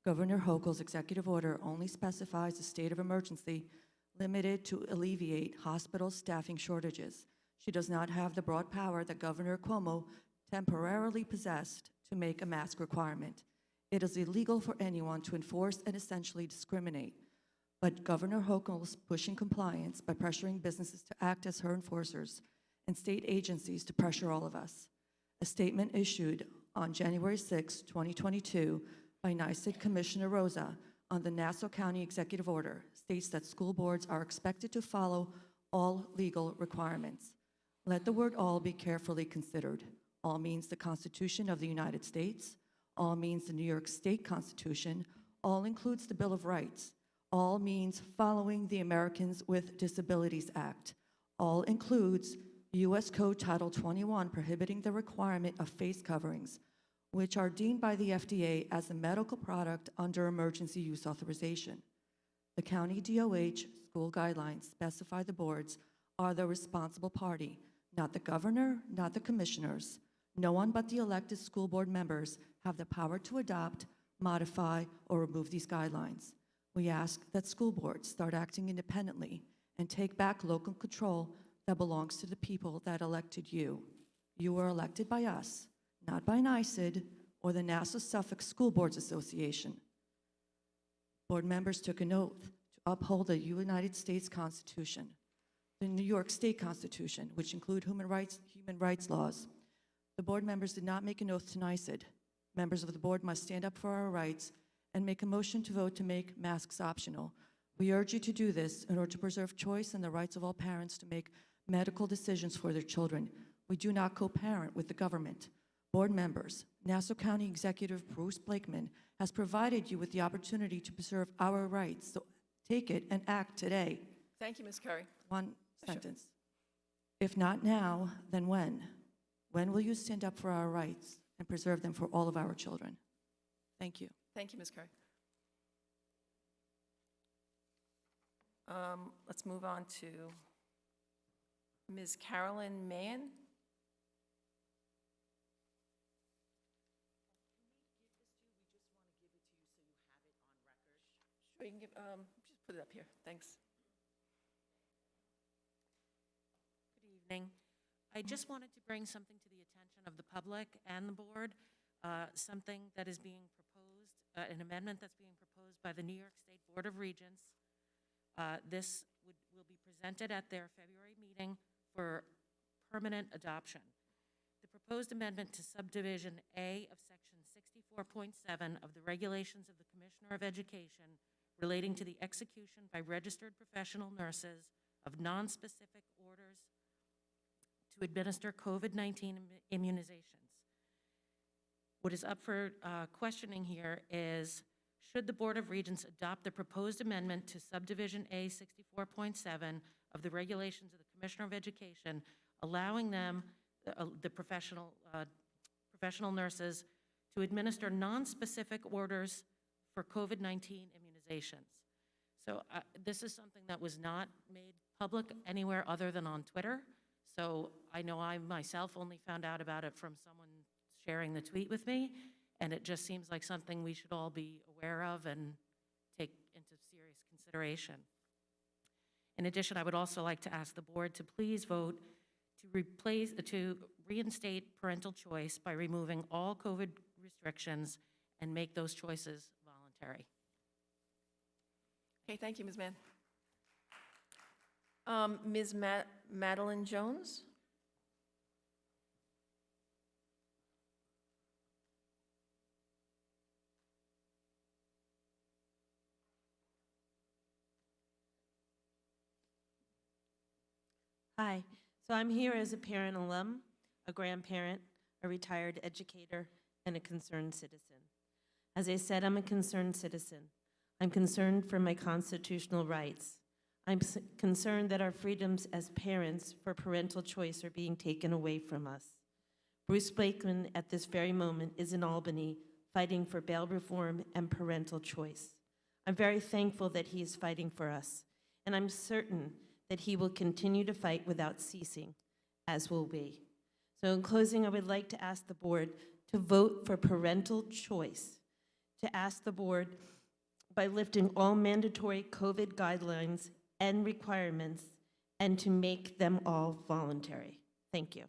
Governor Hochul's executive order only specifies a state of emergency limited to alleviate hospital staffing shortages. She does not have the broad power that Governor Cuomo temporarily possessed to make a mask requirement. It is illegal for anyone to enforce and essentially discriminate. But Governor Hochul's pushing compliance by pressuring businesses to act as her enforcers and state agencies to pressure all of us. A statement issued on January 6, 2022 by NYSED Commissioner Rosa on the Nassau County Executive Order states that school boards are expected to follow all legal requirements. Let the word all be carefully considered. All means the Constitution of the United States. All means the New York State Constitution. All includes the Bill of Rights. All means following the Americans with Disabilities Act. All includes U.S. Code Title 21 prohibiting the requirement of face coverings, which are deemed by the FDA as a medical product under emergency use authorization. The county DOH school guidelines specify the boards are the responsible party, not the governor, not the commissioners. No one but the elected school board members have the power to adopt, modify, or remove these guidelines. We ask that school boards start acting independently and take back local control that belongs to the people that elected you. You were elected by us, not by NICID or the Nassau-Suffolk School Boards Association. Board members took an oath to uphold the United States Constitution, the New York State Constitution, which include human rights laws. The board members did not make an oath to NICID. Members of the board must stand up for our rights and make a motion to vote to make masks optional. We urge you to do this in order to preserve choice and the rights of all parents to make medical decisions for their children. We do not co-parent with the government. Board members, Nassau County Executive Bruce Blakeman has provided you with the opportunity to preserve our rights, so take it and act today. Thank you, Ms. Curry. One sentence. If not now, then when? When will you stand up for our rights and preserve them for all of our children? Thank you. Thank you, Ms. Curry. Let's move on to Ms. Carolyn Mann. Sure, you can give, just put it up here. Thanks. Good evening. I just wanted to bring something to the attention of the public and the board, something that is being proposed, an amendment that's being proposed by the New York State Board of Regents. This will be presented at their February meeting for permanent adoption. The proposed amendment to subdivision A of section 64.7 of the regulations of the Commissioner of Education relating to the execution by registered professional nurses of nonspecific orders to administer COVID-19 immunizations. What is up for questioning here is, should the Board of Regents adopt the proposed amendment to subdivision A 64.7 of the regulations of the Commissioner of Education, allowing them, the professional nurses, to administer nonspecific orders for COVID-19 immunizations? So this is something that was not made public anywhere other than on Twitter. So I know I myself only found out about it from someone sharing the tweet with me, and it just seems like something we should all be aware of and take into serious consideration. In addition, I would also like to ask the board to please vote to reinstate parental choice by removing all COVID restrictions and make those choices voluntary. Okay, thank you, Ms. Mann. Ms. Madeline Jones? Hi, so I'm here as a parent alum, a grandparent, a retired educator, and a concerned citizen. As I said, I'm a concerned citizen. I'm concerned for my constitutional rights. I'm concerned that our freedoms as parents for parental choice are being taken away from us. Bruce Blakeman at this very moment is in Albany fighting for bail reform and parental choice. I'm very thankful that he is fighting for us, and I'm certain that he will continue to fight without ceasing, as will we. So in closing, I would like to ask the board to vote for parental choice, to ask the board by lifting all mandatory COVID guidelines and requirements, and to make them all voluntary. Thank you.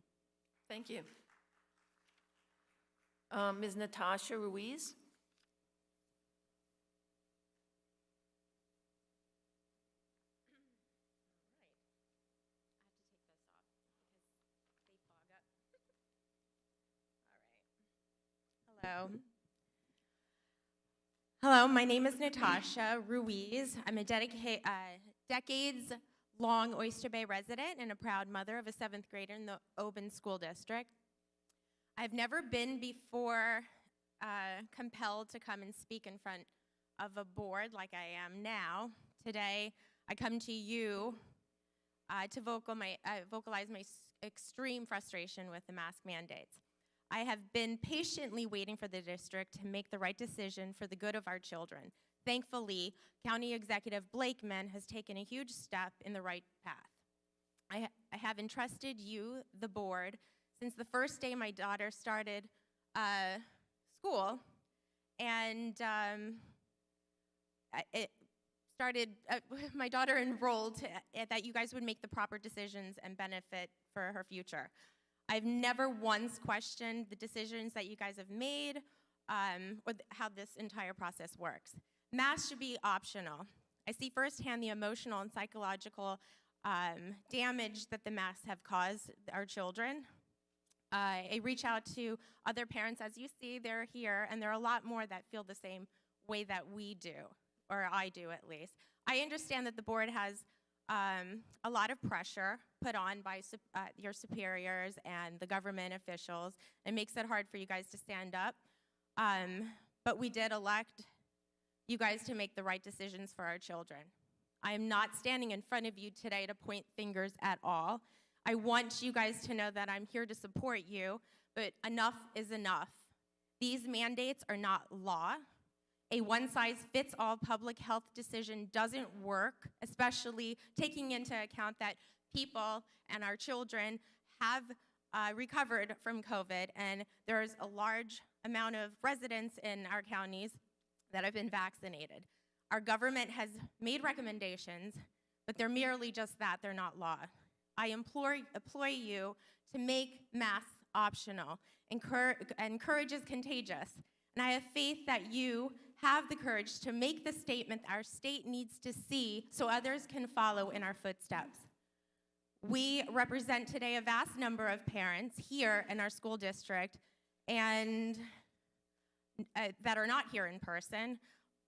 Thank you. Ms. Natasha Ruiz? Hello. Hello, my name is Natasha Ruiz. I'm a decades-long Oyster Bay resident and a proud mother of a 7th grader in the Oban School District. I've never been before compelled to come and speak in front of a board like I am now. Today, I come to you to vocalize my extreme frustration with the mask mandates. I have been patiently waiting for the district to make the right decision for the good of our children. Thankfully, County Executive Blakeman has taken a huge step in the right path. I have entrusted you, the board, since the first day my daughter started school, and my daughter enrolled, that you guys would make the proper decisions and benefit for her future. I've never once questioned the decisions that you guys have made or how this entire process works. Masks should be optional. I see firsthand the emotional and psychological damage that the masks have caused our children. I reach out to other parents, as you see, they're here, and there are a lot more that feel the same way that we do, or I do at least. I understand that the board has a lot of pressure put on by your superiors and the government officials. It makes it hard for you guys to stand up, but we did elect you guys to make the right decisions for our children. I am not standing in front of you today to point fingers at all. I want you guys to know that I'm here to support you, but enough is enough. These mandates are not law. A one-size-fits-all public health decision doesn't work, especially taking into account that people and our children have recovered from COVID, and there's a large amount of residents in our counties that have been vaccinated. Our government has made recommendations, but they're merely just that, they're not law. I implore you to make masks optional. And courage is contagious. And I have faith that you have the courage to make the statement that our state needs to see so others can follow in our footsteps. We represent today a vast number of parents here in our school district and that are not here in person,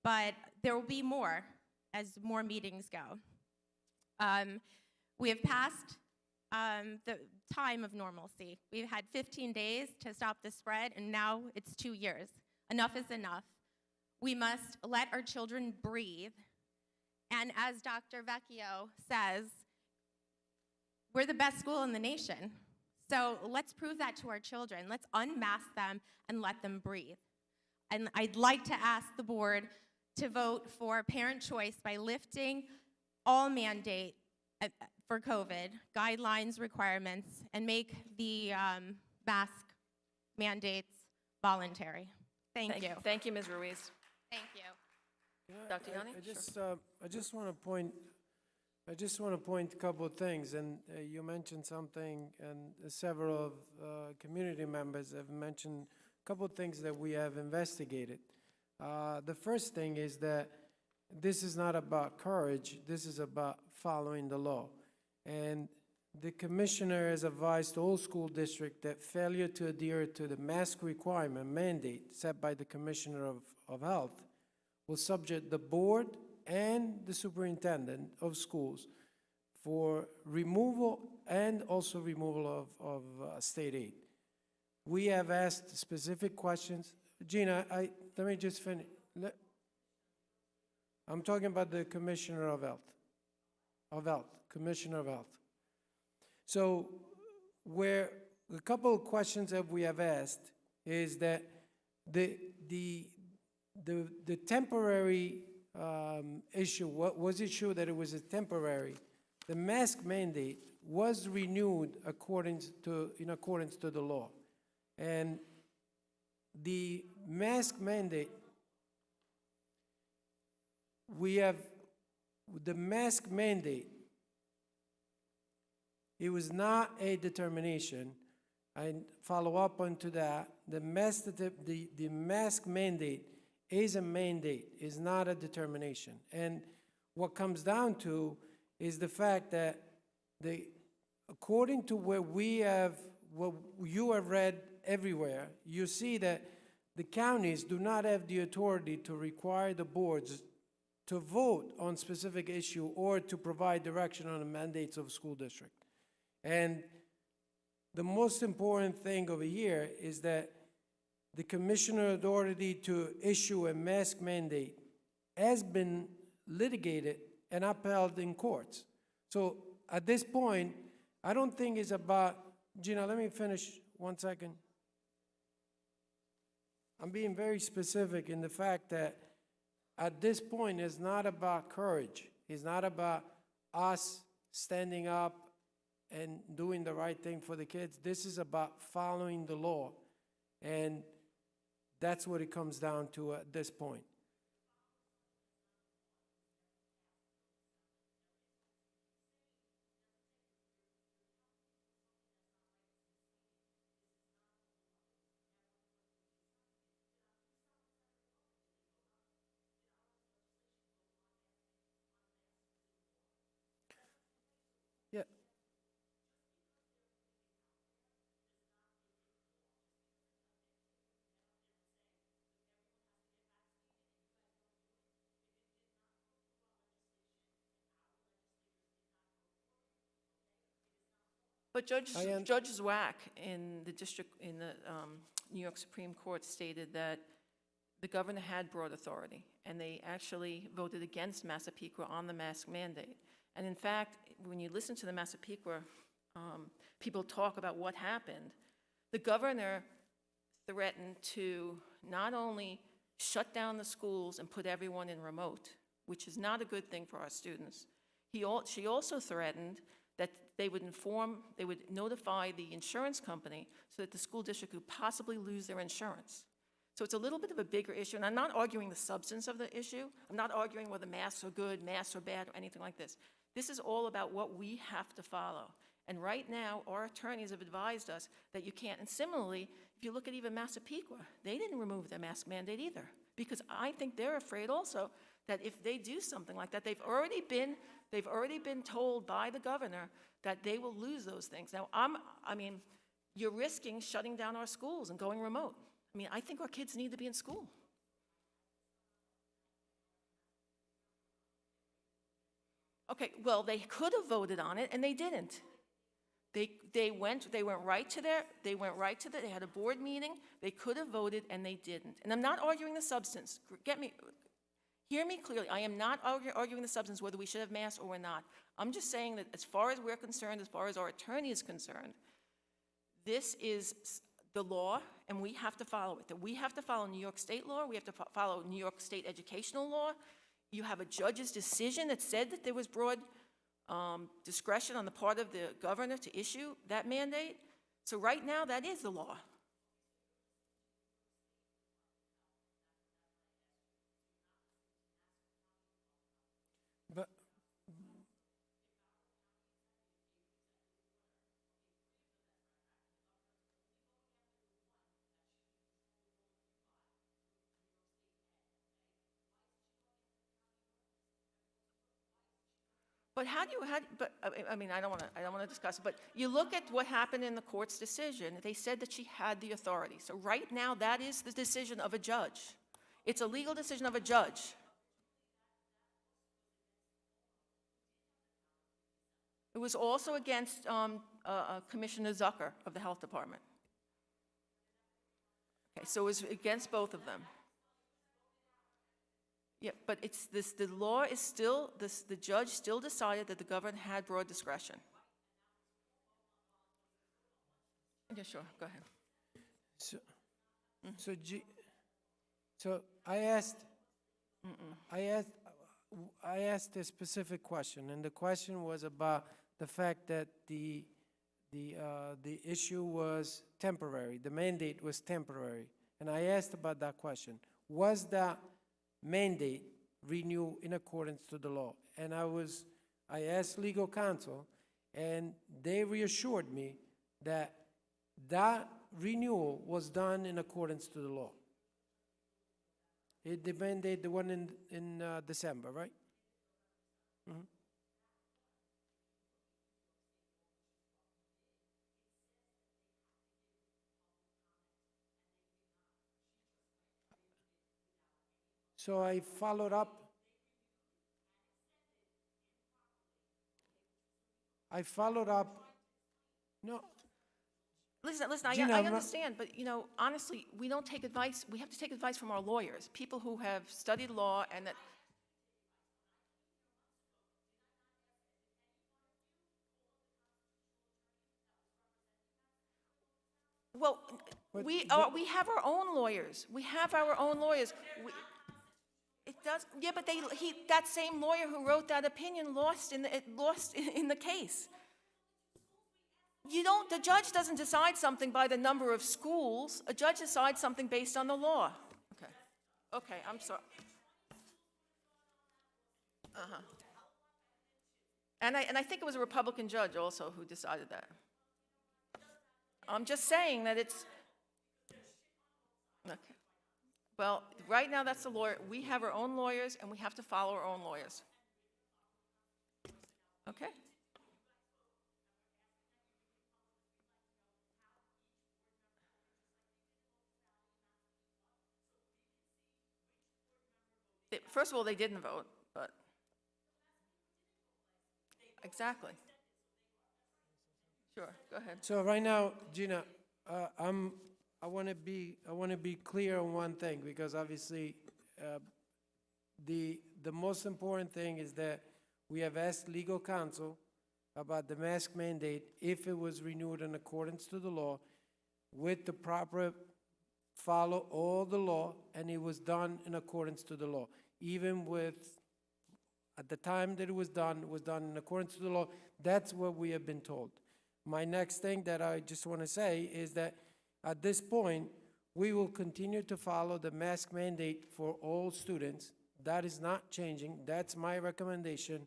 but there will be more as more meetings go. We have passed the time of normalcy. We've had 15 days to stop the spread, and now it's 2 years. Enough is enough. We must let our children breathe. And as Dr. Vecchio says, we're the best school in the nation. So let's prove that to our children. Let's unmask them and let them breathe. And I'd like to ask the board to vote for parent choice by lifting all mandate for COVID guidelines, requirements, and make the mask mandates voluntary. Thank you. Thank you, Ms. Ruiz. Thank you. Dr. Yanni? I just want to point a couple of things, and you mentioned something, and several of community members have mentioned a couple of things that we have investigated. The first thing is that this is not about courage, this is about following the law. And the commissioner has advised all school districts that failure to adhere to the mask requirement mandate set by the Commissioner of Health will subject the board and the superintendent of schools for removal and also removal of state aid. We have asked specific questions. Gina, let me just finish. I'm talking about the Commissioner of Health, Commissioner of Health. So where a couple of questions that we have asked is that the temporary issue, was it true that it was a temporary? The mask mandate was renewed in accordance to the law. And the mask mandate, the mask mandate, it was not a determination. I follow up onto that. The mask mandate is a mandate, is not a determination. And what comes down to is the fact that according to what you have read everywhere, you see that the counties do not have the authority to require the boards to vote on specific issue or to provide direction on the mandates of school district. And the most important thing over here is that the commissioner authority to issue a mask mandate has been litigated and upheld in courts. So at this point, I don't think it's about, Gina, let me finish 1 second. I'm being very specific in the fact that at this point, it's not about courage. It's not about us standing up and doing the right thing for the kids. This is about following the law. And that's what it comes down to at this point. Yeah. But I am- Judge Zwack in the district, in the New York Supreme Court stated that the governor had broad authority, and they actually voted against Massapequa on the mask mandate. And in fact, when you listen to the Massapequa people talk about what happened, the governor threatened to not only shut down the schools and put everyone in remote, which is not a good thing for our students. She also threatened that they would notify the insurance company so that the school district could possibly lose their insurance. So it's a little bit of a bigger issue, and I'm not arguing the substance of the issue. I'm not arguing whether masks are good, masks are bad, or anything like this. This is all about what we have to follow. And right now, our attorneys have advised us that you can't. And similarly, if you look at even Massapequa, they didn't remove their mask mandate either, because I think they're afraid also that if they do something like that, they've already been told by the governor that they will lose those things. Now, I mean, you're risking shutting down our schools and going remote. I mean, I think our kids need to be in school. Okay, well, they could have voted on it, and they didn't. They went right to they had a board meeting, they could have voted, and they didn't. And I'm not arguing the substance. Hear me clearly. I am not arguing the substance, whether we should have masks or we're not. I'm just saying that as far as we're concerned, as far as our attorney is concerned, this is the law, and we have to follow it. That we have to follow New York State law, we have to follow New York State educational law. You have a judge's decision that said that there was broad discretion on the part of the governor to issue that mandate. So right now, that is the law. But But I mean, I don't want to discuss it, but you look at what happened in the court's decision. They said that she had the authority. So right now, that is the decision of a judge. It's a legal decision of a judge. It was also against Commissioner Zucker of the Health Department. Okay, so it was against both of them. Yeah, but it's this. The law is still this. The judge still decided that the governor had broad discretion. Yeah, sure. Go ahead. So I asked a specific question, and the question was about the fact that the issue was temporary. The mandate was temporary, and I asked about that question. Was that mandate renewed in accordance to the law? And I asked legal counsel, and they reassured me that that renewal was done in accordance to the law. The mandate, the one in December, right? Mm-hmm. So I followed up. No. Listen, Gina, I I'm not- understand, but, honestly, we don't take advice. We have to take advice from our lawyers, people who have studied law and that. Well, But- we but- we have our own lawyers. We have our own lawyers. It does, yeah, but that same lawyer who wrote that opinion lost in the case. The judge doesn't decide something by the number of schools. A judge decides something based on the law. Okay. Okay, I'm sorry. Uh-huh. And I think it was a Republican judge also who decided that. I'm just saying that it's, okay. Well, right now, that's the lawyer. We have our own lawyers, and we have to follow our own lawyers. Okay? First of all, they didn't vote, but, exactly. Sure, go ahead. So right now, Gina, I want to be clear on one thing, because obviously, the most important thing is that we have asked legal counsel about the mask mandate if it was renewed in accordance to the law with the proper follow all the law, and it was done in accordance to the law. Even with, at the time that it was done in accordance to the law. That's what we have been told. My next thing that I just want to say is that at this point, we will continue to follow the mask mandate for all students. That is not changing. That's my recommendation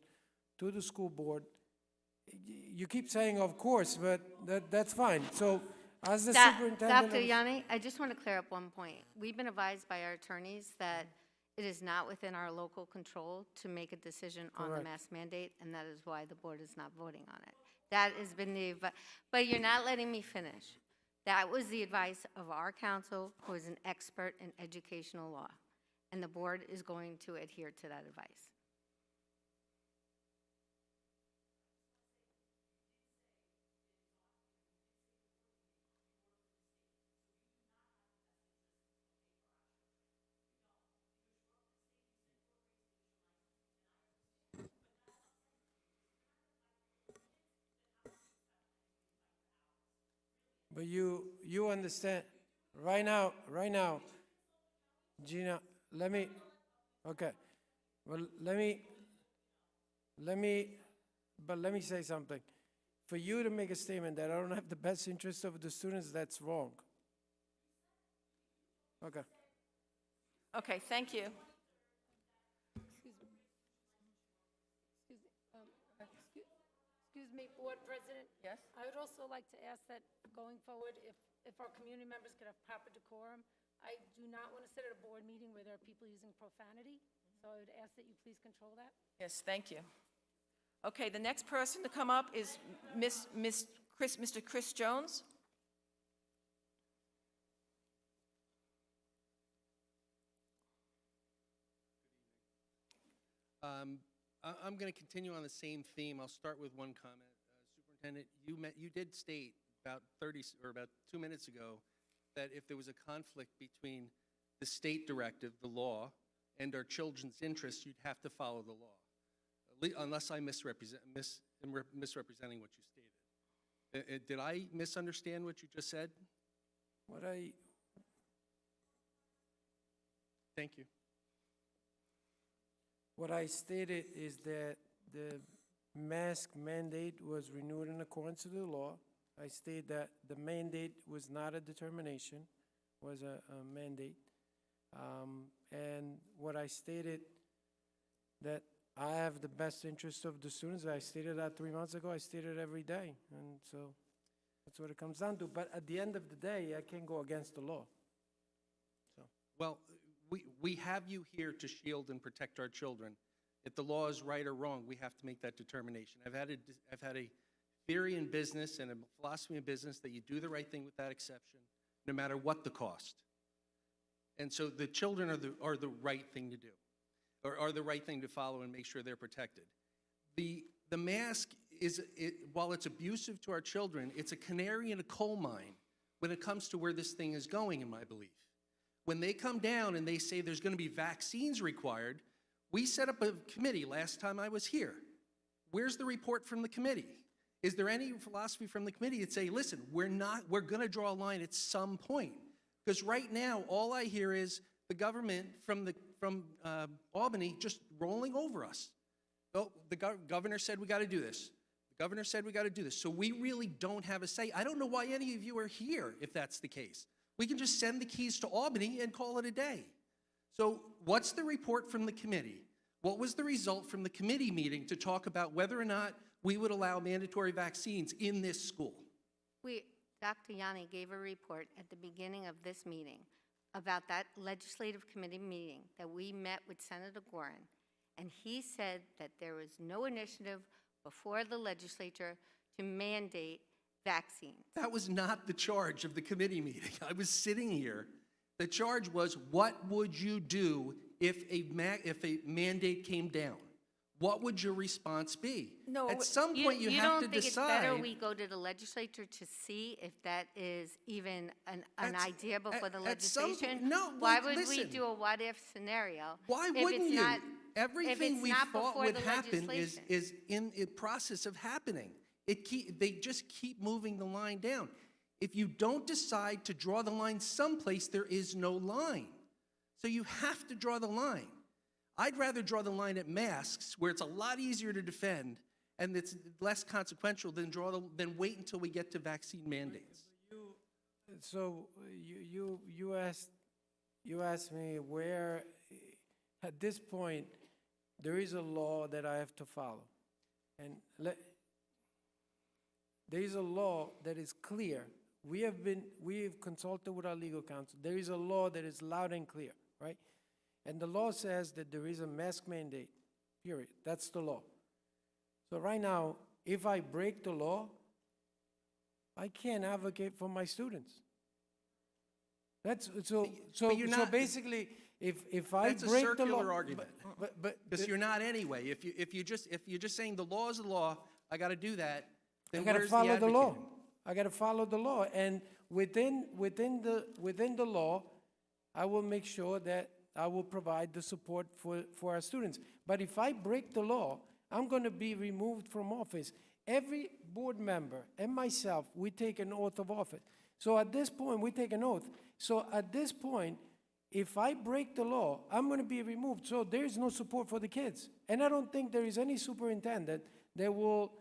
to the school board. You keep saying, of course, but that's fine. So as the superintendent. Dr. Yanni, I just want to clear up one point. We've been advised by our attorneys that it is not within our local control to make a decision on the Correct. mask mandate, and that is why the board is not voting on it. That has been but you're not letting me finish. That was the advice of our counsel, who is an expert in educational law, and the board is going to adhere to that advice. But you understand, right now, Gina, okay, well, let me say something. For you to make a statement that I don't have the best interest of the students, that's wrong. Okay. Okay, thank you. Excuse me, Board President? Yes? I would also like to ask that going forward, if our community members could have proper decorum, I do not want to sit at a board meeting where there are people using profanity, so I would ask that you please control that. Yes, thank you. Okay, the next person to come up is Mr. Chris Jones. I'm going to continue on the same theme. I'll start with one comment. Superintendent, you did state about 2 minutes ago that if there was a conflict between the state directive, the law, and our children's interests, you'd have to follow the law, unless I'm misrepresenting what you stated. Did I misunderstand what you just said? Thank you. What I stated is that the mask mandate was renewed in accordance to the law. I stated that the mandate was not a determination, was a mandate. And what I stated, that I have the best interest of the students. I stated that 3 months ago. I stated it every day. And so that's what it comes down to. But at the end of the day, I can't go against the law. So. Well, we have you here to shield and protect our children. If the law is right or wrong, we have to make that determination. I've had a theory in business and a philosophy in business that you do the right thing with that exception, no matter what the cost. And so the children are the right thing to do, or are the right thing to follow and make sure they're protected. The mask while it's abusive to our children, it's a canary in a coal mine when it comes to where this thing is going, in my belief. When they come down and they say there's going to be vaccines required, we set up a committee last time I was here. Where's the report from the committee? Is there any philosophy from the committee that say, listen, we're going to draw a line at some point? Because right now, all I hear is the government from Albany just rolling over us. Oh, the governor said we got to do this. The governor said we got to do this. So we really don't have a say. I don't know why any of you are here if that's the case. We can just send the keys to Albany and call it a day. So what's the report from the committee? What was the result from the committee meeting to talk about whether or not we would allow mandatory vaccines in this school? Dr. Yanni gave a report at the beginning of this meeting about that legislative committee meeting that we met with Senator Gorin, and he said that there was no initiative before the legislature to mandate vaccines. That was not the charge of the committee meeting. I was sitting here. The charge was, what would you do if a mandate came down? What would your response be? No, at some point you have to decide. You don't think it's better we go to the legislature to see if that is even an idea before the legislation? No, Why would we listen. do a what-if scenario? Why if wouldn't it's you? not- Everything it's we not thought before would the happen legislation? is in the process of happening. They just keep moving the line down. If you don't decide to draw the line someplace, there is no line. So you have to draw the line. I'd rather draw the line at masks, where it's a lot easier to defend and it's less consequential than wait until we get to vaccine mandates. So you asked me where, at this point, there is a law that I have to follow. And there is a law that is clear. We have consulted with our legal counsel. There is a law that is loud and clear, right? And the law says that there is a mask mandate, period. That's the law. So right now, if I break the law, I can't advocate for my students. That's so basically, if I That's a break the law, circular argument. but You're not anyway. If you're just saying the law is the law, I got to do that. Then I got to where's follow the law. advocating? I got to follow the law, and within the law, I will make sure that I will provide the support for our students. But if I break the law, I'm going to be removed from office. Every board member and myself, we take an oath of office. So at this point, we take an oath. So at this point, if I break the law, I'm going to be removed. So there is no support for the kids. And I don't think there is any superintendent that will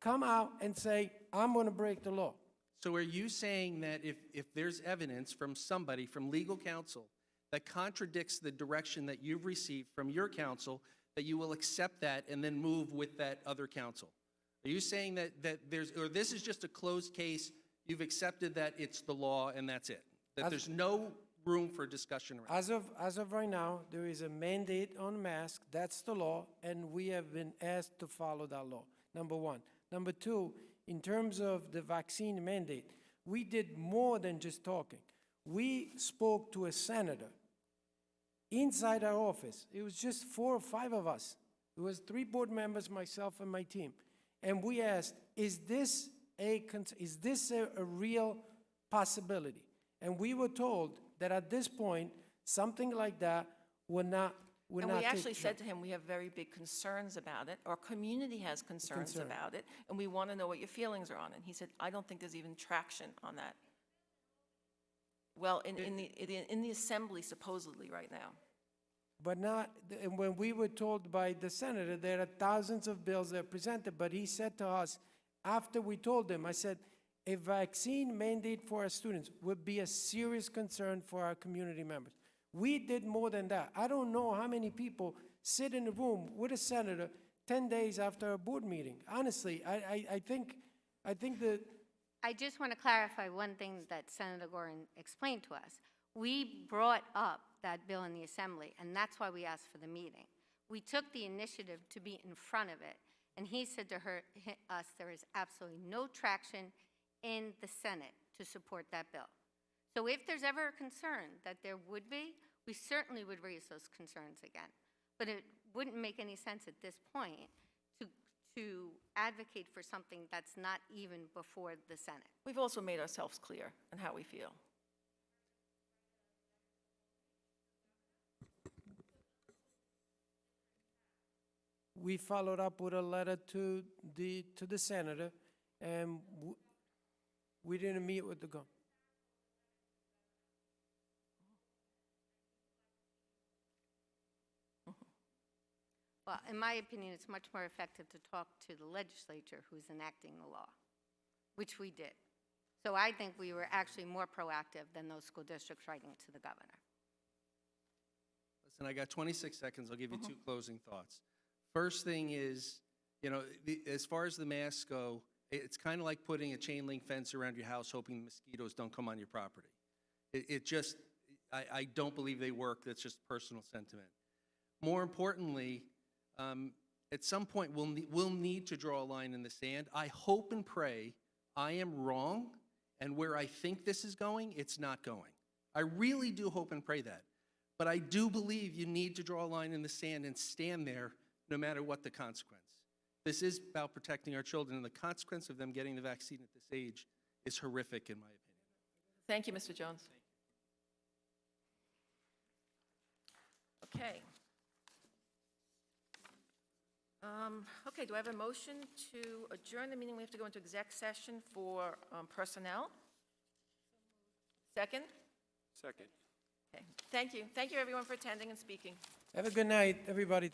come out and say, I'm going to break the law. So are you saying that if there's evidence from somebody, from legal counsel, that contradicts the direction that you've received from your counsel, that you will accept that and then move with that other counsel? Are you saying that this is just a closed case, you've accepted that it's the law and that's it? That there's no room for discussion around it? As of right now, there is a mandate on masks, that's the law, and we have been asked to follow that law, number one. Number two, in terms of the vaccine mandate, we did more than just talking. We spoke to a senator inside our office. It was just 4 or 5 of us. It was 3 board members, myself, and my team. And we asked, is this a real possibility? And we were told that at this point, something like that would not And we actually said to him, we have very big concerns about it. Our community has concerns about it, and we want to know what your feelings are on it. And he said, I don't think there's even traction on that. Well, in the assembly, supposedly, right now. But not, and when we were told by the senator, there are thousands of bills that are presented, but he said to us, after we told him, I said, a vaccine mandate for our students would be a serious concern for our community members. We did more than that. I don't know how many people sit in a room with a senator 10 days after a board meeting. Honestly, I think that... I just want to clarify one thing that Senator Gorin explained to us. We brought up that bill in the Assembly, and that's why we asked for the meeting. We took the initiative to be in front of it, and he said to us there is absolutely no traction in the Senate to support that bill. So if there's ever a concern that there would be, we certainly would raise those concerns again. But it wouldn't make any sense at this point to advocate for something that's not even before the Senate. We've also made ourselves clear on how we feel. We followed up with a letter to the senator, and we didn't meet with the governor. Well, in my opinion, it's much more effective to talk to the legislature who's enacting the law, which we did. So I think we were actually more proactive than those school districts writing to the governor. Listen, I got 26 seconds. I'll give you two closing thoughts. First thing is, you know, as far as the masks go, it's kind of like putting a chain link fence around your house hoping the mosquitoes don't come on your property. It just, I don't believe they work. That's just personal sentiment. More importantly, at some point, we'll need to draw a line in the sand. I hope and pray I am wrong, and where I think this is going, it's not going. I really do hope and pray that. But I do believe you need to draw a line in the sand and stand there no matter what the consequence. This is about protecting our children, and the consequence of them getting the vaccine at this age is horrific, in my opinion. Thank you, Mr. Jones. Okay. Okay, do I have a motion to adjourn the meeting? We have to go into exec session for personnel. Second? Second. Okay, thank you. Thank you, everyone, for attending and speaking. Have a good night, everybody.